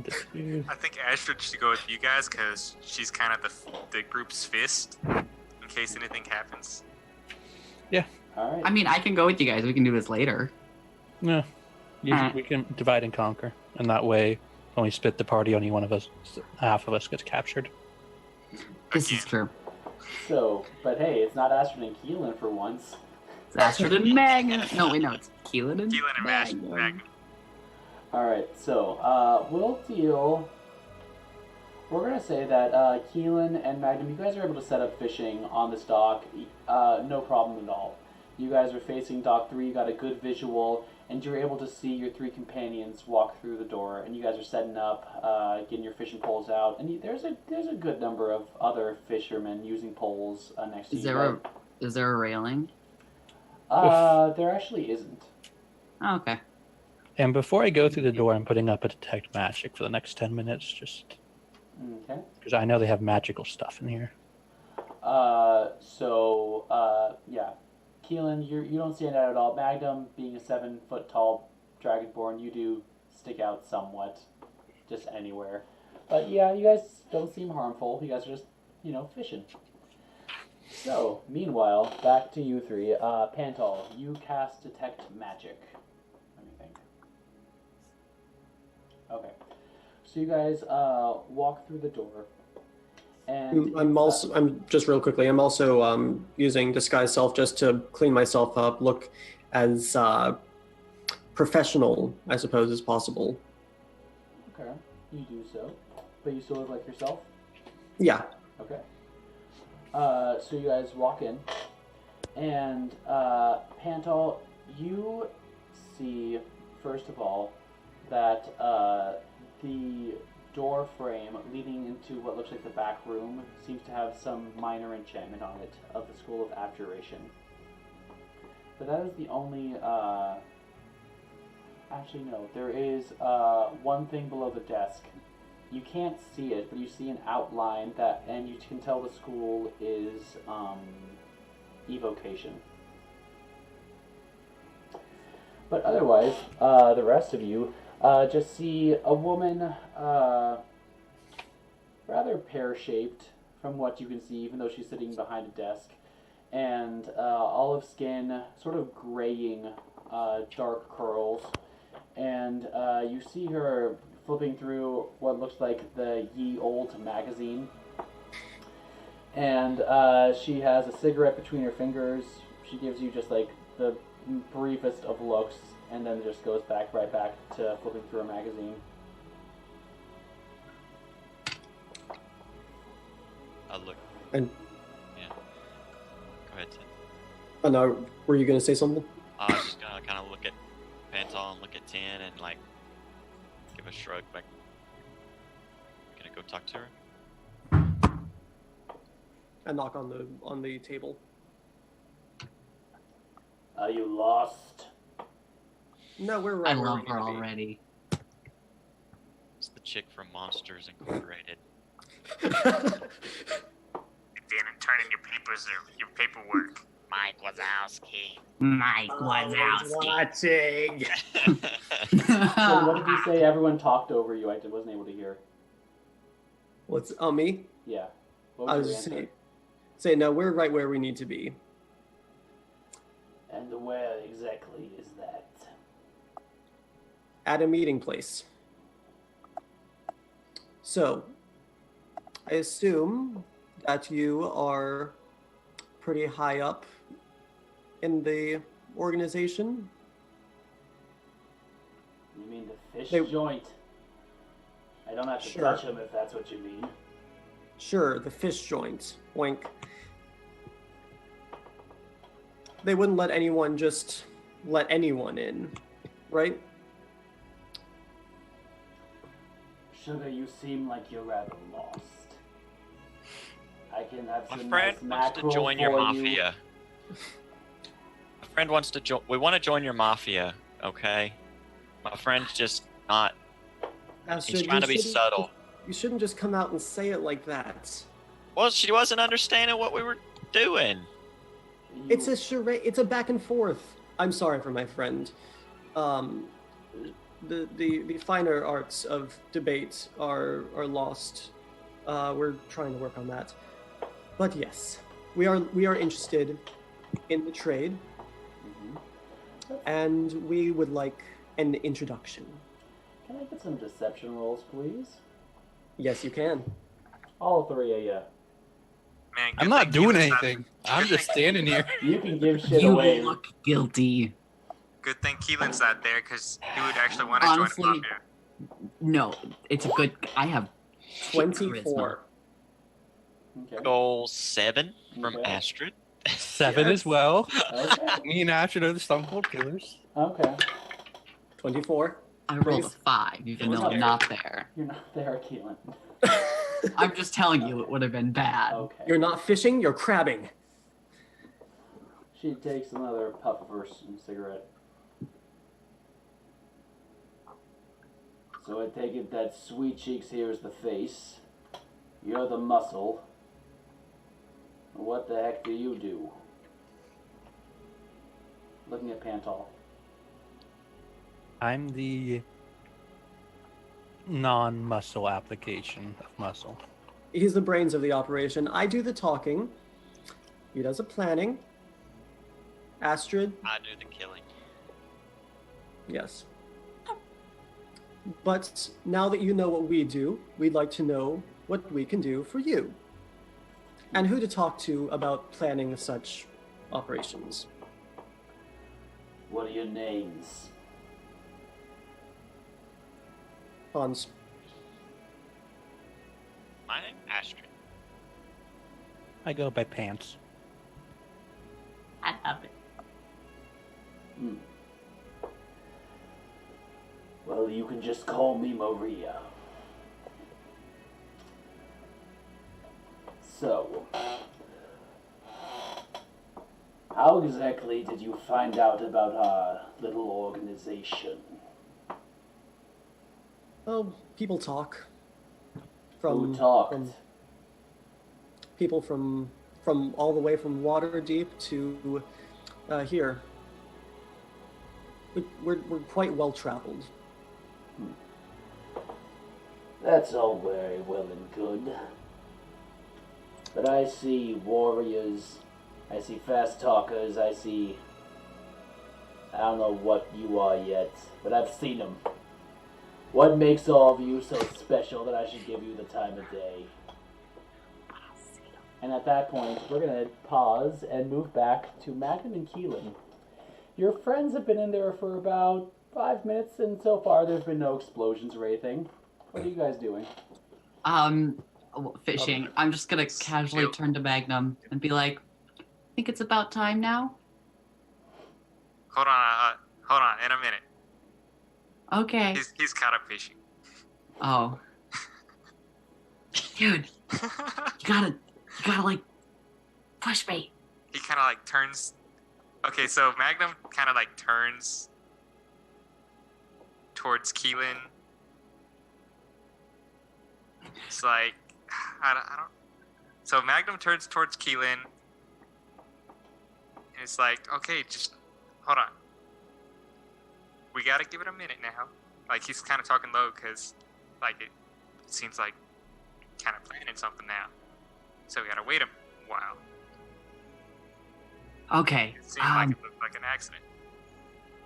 think Astrid should go with you guys because she's kind of the group's fist in case anything happens. All right. I mean, I can go with you guys. We can do this later. No, we can divide and conquer, and that way, when we split the party, only one of us, half of us, gets captured. This is true. So, but hey, it's not Astrid and Kielan for once. It's Astrid and Magnum. No, wait, no, it's Kielan and Kielan and Magnum. All right. So, we'll deal. We're gonna say that Keelan and Magnum, you guys are able to set up fishing on this dock, no problem at all. You guys are facing dock 3, you got a good visual, and you're able to see your 3 companions walk through the door, and you guys are setting up, getting your fishing poles out, and there's a good number of other fishermen using poles next to you. Is there a railing? There actually isn't. Oh, okay. And before I go through the door, I'm putting up a detect magic for the next 10 minutes, just Okay. because I know they have magical stuff in here. Yeah. Keelan, you don't stand out at all. Magnum, being a 7-foot tall dragonborn, you do stick out somewhat, just anywhere. But yeah, you guys don't seem harmful. You guys are just, fishing. So, meanwhile, back to you 3. Pantal, you cast detect magic. Let me think. Okay. So you guys walk through the door. And I'm just real quickly. I'm also using disguise self just to clean myself up, look as professional, I suppose, as possible. Okay, you do so, but you still look like yourself. Yeah. Okay. So you guys walk in, and Pantal, you see first of all that the door frame leading into what looks like the back room seems to have some minor enchantment on it of the School of Abjuration. But that is the only, actually no, there is one thing below the desk. You can't see it, but you see an outline and you can tell the school is evocation. But otherwise, the rest of you just see a woman, rather pear-shaped from what you can see, even though she's sitting behind a desk, and olive skin, sort of graying, dark curls, and you see her flipping through what looks like the Ye Old magazine, and she has a cigarette between her fingers. She gives you just like the briefest of looks, and then just goes right back to flipping through a magazine. I'll look. And yeah. Go ahead, Tim. oh no, were you gonna say something? I was just gonna kind of look at Pantal and look at Tin and like give a shrug, like gonna go talk to her. I knock on the table. Are you lost? No, we're right. I where love we her need to be. already. It's the chick from Monsters Incorporated. If you didn't turn in your papers or your paperwork. Mike Wazowski. Mike Wazowski. Watching. So what did you say? Everyone talked over you. I wasn't able to hear. What's me? Yeah. What I was was your answer? say no, we're right where we need to be. And where exactly is that? At a meeting place. So, I assume that you are pretty high up in the organization. You mean the fish They- joint? I don't have to Sure. touch him if that's what you mean. Sure, the fish joint. Wink. They wouldn't let anyone just let anyone in, right? Sugar, you seem like you're rather lost. I can have My some friend nice wants to mackerel join your for you. mafia. My friend wants to join. We want to join your mafia, okay? My friend's just not. He's trying to be subtle. You shouldn't just come out and say it like that. Well, she wasn't understanding what we were doing. It's a charade. It's a back and forth. I'm sorry for my friend. The finer arts of debate are lost. We're trying to work on that. But yes, we are interested in the trade, and we would like an introduction. Can I get some deception rolls, please? Yes, you can. All 3 of you. Man, I'm good not thing doing Keelan's not- anything. I'm good just thing- standing here. You can give shit You away. look guilty. Good thing Keelan's not there because he would actually want to join Honestly, the mafia. No, it's a good. I have 24. Okay. Goal 7 from Okay. Astrid. 7 Yes. as well. Okay. Me and Astrid are the Stone Cold Killers. Okay. 24. I rolled a 5, even though I'm not there. You're not there, Keelan. I'm just telling you, it would have been bad. Okay. You're not fishing, you're crabbing. She takes another puff of her cigarette. So I take it that Sweet Cheeks here is the face. You're the muscle. What the heck do you do? Looking at Pantal. I'm the non-muscle application of muscle. He's the brains of the operation. I do the talking. He does the planning. Astrid, I do the killing. yes. But now that you know what we do, we'd like to know what we can do for you. And who to talk to about planning such operations. What are your names? Hans. My name Astrid. I go by Pants. I have it. Well, you can just call me Maria. So, how exactly did you find out about our little organization? Oh, people talk. From, Who talked? From people from all the way from Waterdeep to here. We're quite well traveled. That's all very well and good. But I see warriors, I see fast talkers, I don't know what you are yet, but I've seen them. What makes all of you so special that I should give you the time of day? And at that point, we're going to pause and move back to Magnum and Keelan. Your friends have been in there for about 5 minutes, and so far there's been no explosions or anything. What are you guys doing? Fishing. I'm just gonna casually turn to Magnum and be like, think it's about time now? Hold on, in a minute. Okay. He's kind of fishing. Oh. Dude, you gotta like, push me. He kind of like turns. Okay, so Magnum kind of like turns towards Keelan. It's like, I don't. So Magnum turns towards Keelan. And it's like, okay, just hold on. We gotta give it a minute now. Like, he's kind of talking low because, like, it seems like kind of planning something now. So we gotta wait a while. Okay. It seemed like it looked like an accident.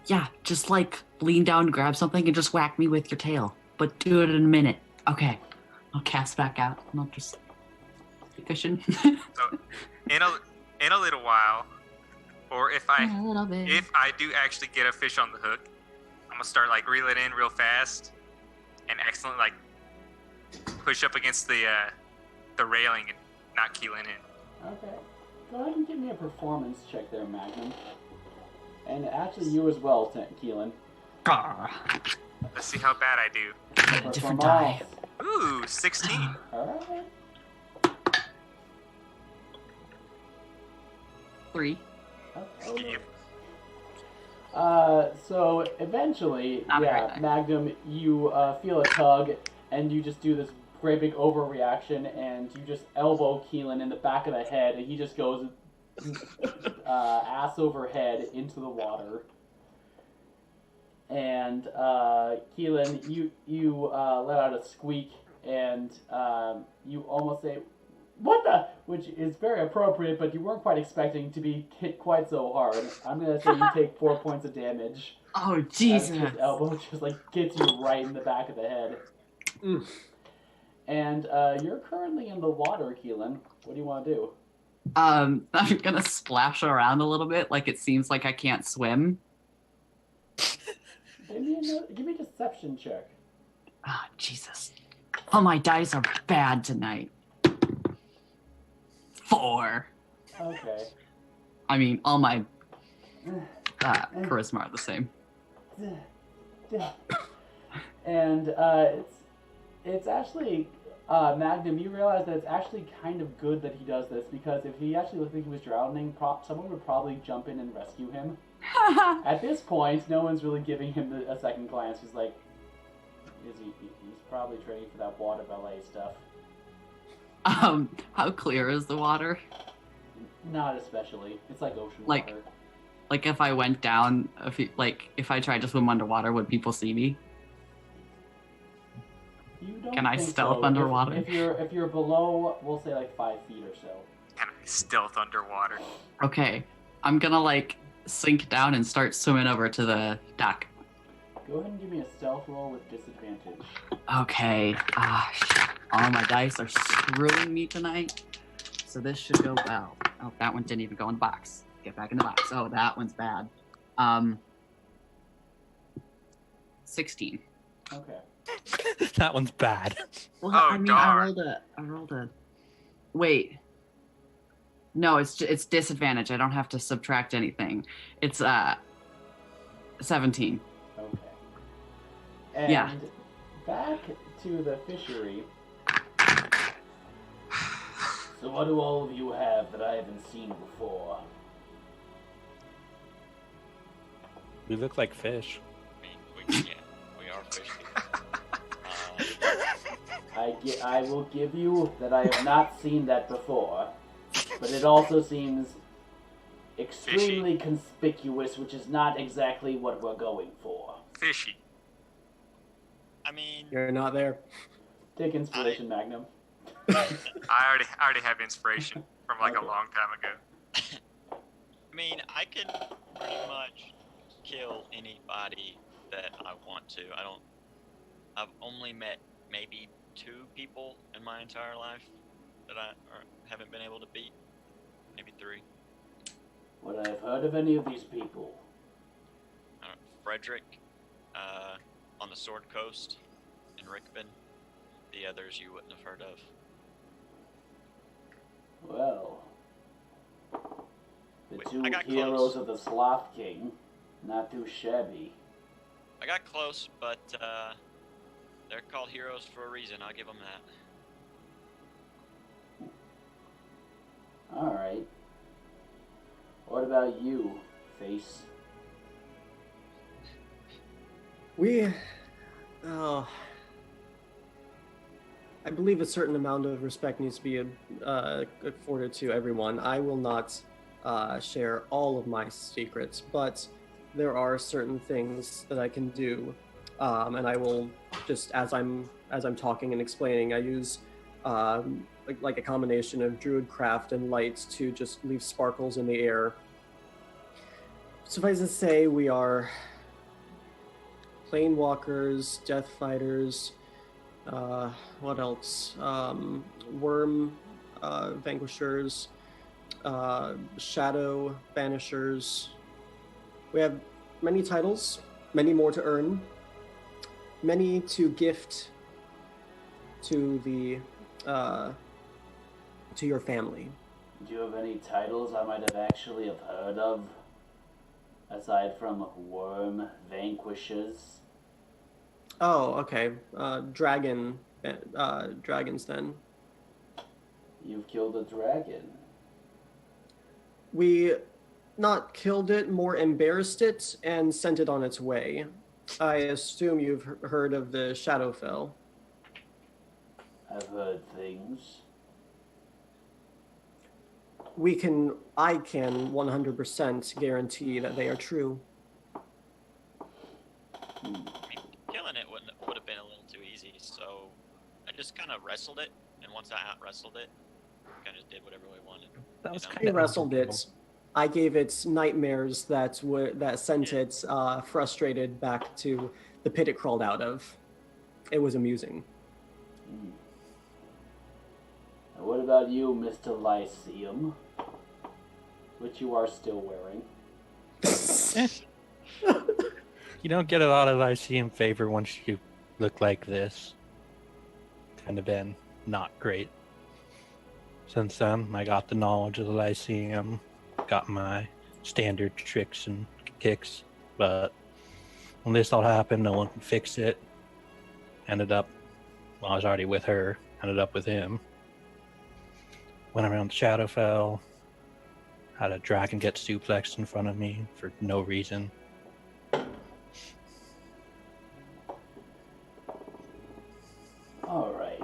Yeah, just like lean down, grab something, and just whack me with your tail. But do it in a minute. Okay. I'll cast back out, and I'll just cushion. So in a little while, or if I A little bit. if I do actually get a fish on the hook, I'm gonna start like reel it in real fast, and accidentally like push up against the railing and knock Keelan in. Okay. Go ahead and give me a performance check there, Magnum. And actually you as well, Keelan. Let's see how bad I do. A different die. Ooh, 16. Alright. 3. Okay. Yep. So eventually, Not very yeah, nice. Magnum, you feel a tug, and you just do this great big overreaction, and you just elbow Keelan in the back of the head, and he just goes ass over head into the water. And Keelan, you let out a squeak, and you almost say, "What the?" Which is very appropriate, but you weren't quite expecting to be hit quite so hard. I'm gonna say you take 4 points of damage. Oh, As Jesus. his elbow just like gets you right in the back of the head. And you're currently in the water, Keelan. What do you want to do? I'm gonna splash around a little bit, like it seems like I can't swim. Give me a deception check. Ah, Jesus. Oh, my dice are bad tonight. 4. Okay. I mean, all my charisma are the same. And it's actually Magnum. You realize that it's actually kind of good that he does this, because if he actually looked like he was drowning, someone would probably jump in and rescue him. At this point, no one's really giving him a second glance. He's like, he's probably training for that water ballet stuff. How clear is the water? Not especially. It's like ocean Like- water. Like, if I went down, if I tried to swim underwater, would people see me? You don't Can I think stealth so. underwater? If you're below, we'll say like 5 feet or so. Can I stealth underwater? Okay, I'm gonna, like, sink down and start swimming over to the dock. Go ahead and give me a stealth roll with disadvantage. Okay, all my dice are screwing me tonight, so this should go well. Oh, that one didn't even go in the box. Get back in the box. Oh, that one's bad. 16. Okay. That one's bad. Well, Oh, I mean, darn. I rolled a. Wait. No, it's disadvantage. I don't have to subtract anything. It's 17. Okay. And Yeah. back to the fishery. So what do all of you have that I haven't seen before? We look like fish. I mean, we are fishing. I will give you that I have not seen that before, but it also seems extremely conspicuous, which is not exactly what we're going for. Fishy. I mean, You're not there. Take inspiration, Magnum. I already have inspiration from like Okay. a long time ago. I mean, I can pretty much kill anybody that I want to. I've only met maybe 2 people in my entire life that I haven't been able to beat. Maybe 3. Would I have heard of any of these people? Frederick, on the Sword Coast, and Rickman. The others you wouldn't have heard of. Well, the Wait, 2 I got heroes close. of the Sloth King. Not too shabby. I got close, but they're called heroes for a reason. I'll give them that. Alright. What about you, Face? I believe a certain amount of respect needs to be afforded to everyone. I will not share all of my secrets, but there are certain things that I can do, and I will just as I'm talking and explaining, I use like a combination of druidcraft and light to just leave sparkles in the air. Suffice to say, we are planewalkers, death fighters. What else? Worm vanquishers, shadow banishers. We have many titles, many more to earn, many to gift to the to your family. Do you have any titles I might have actually have heard of? Aside from Worm Vanquishers? Oh, okay. Dragons then. You've killed a dragon. We not killed it, more embarrassed it and sent it on its way. I assume you've heard of the Shadowfell. I've heard things. I can 100% guarantee that they are true. I mean, killing it would have been a little too easy, so I just kind of wrestled it, and once I out-wrestled it, kind of did whatever we wanted. That was You know? kind I of wrestled it. I gave it nightmares that sent it frustrated back to the pit it crawled out of. It was amusing. Hmm. And what about you, Mr. Lyceum? Which you are still wearing. You don't get a lot of Lyceum favor once you look like this. kind of been not great. Since then, I got the knowledge of the Lyceum, got my standard tricks and kicks, but when this all happened, no one could fix it. Ended up, well, I was already with her, ended up with him. Went around Shadowfell, had a dragon get suplexed in front of me for no reason. Alright.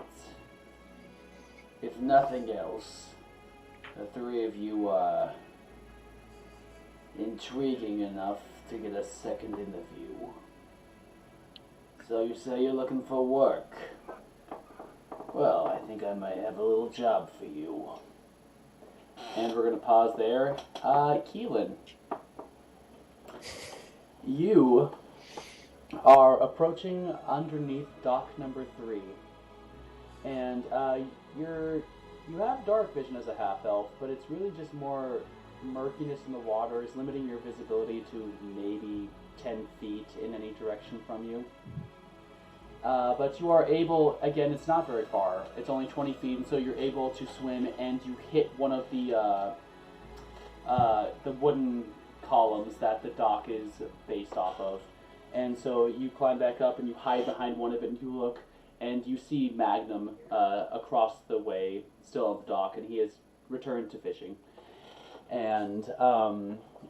If nothing else, the three of you are intriguing enough to get a second interview. So you say you're looking for work. Well, I think I might have a little job for you. And we're gonna pause there. Kielan. You are approaching underneath dock number 3. And you have dark vision as a half-elf, but it's really just more murkiness in the water is limiting your visibility to maybe 10 feet in any direction from you. But you are able, again, it's not very far. It's only 20 feet, and so you're able to swim, and you hit one of the wooden columns that the dock is based off of. And so you climb back up, and you hide behind one of it, and you look, and you see Magnum across the way, still on the dock, and he has returned to fishing. And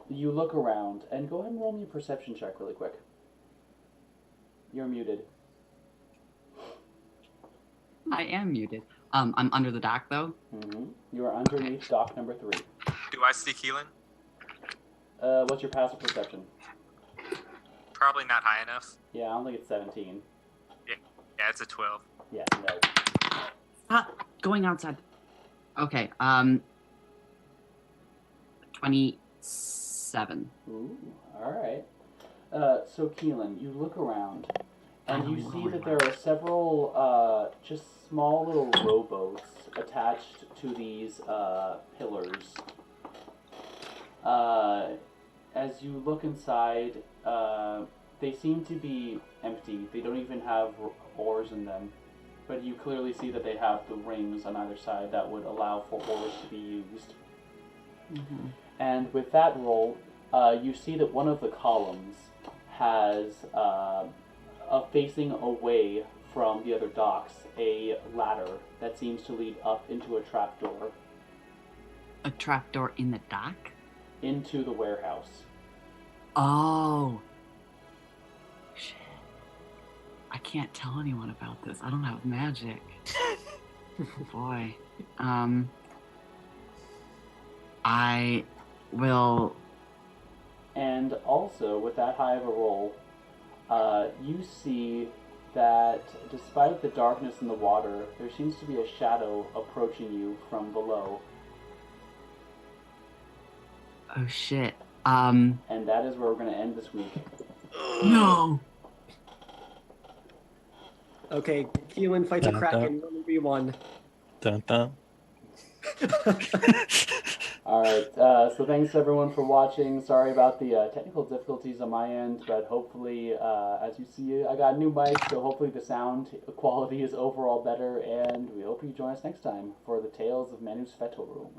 you look around, and go ahead and roll me a perception check really quick. You're muted. I am muted. I'm under the dock, though. Mm-hmm. You are underneath dock number 3. Do I see Keelan? What's your passive perception? Probably not high enough. Yeah, I don't think it's 17. Yeah, it's a 12. Yeah, no. Going outside. Okay, 27. Ooh, alright. So Keelan, you look around, and you see that there are several, just small little rowboats attached to these, pillars. As you look inside, they seem to be empty. They don't even have oars in them. But you clearly see that they have the rings on either side that would allow for oars to be used. Mm-hmm. And with that roll, you see that one of the columns has, facing away from the other docks, a ladder that seems to lead up into a trapdoor. A trapdoor in the dock? Into the warehouse. Oh. Shit. I can't tell anyone about this. I don't have magic. Boy. I will... And also, with that high of a roll, you see that despite the darkness in the water, there seems to be a shadow approaching you from below. Oh shit. And that is where we're going to end this week. No! Okay, Keelan fights a kraken. 1v1. Dun dun. Alright, so thanks everyone for watching. Sorry about the technical difficulties on my end, but hopefully, as you see, I got a new mic, so hopefully the sound quality is overall better, and we hope you join us next time for the Tales of Manus Fatorum.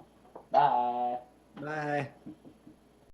Bye! Bye.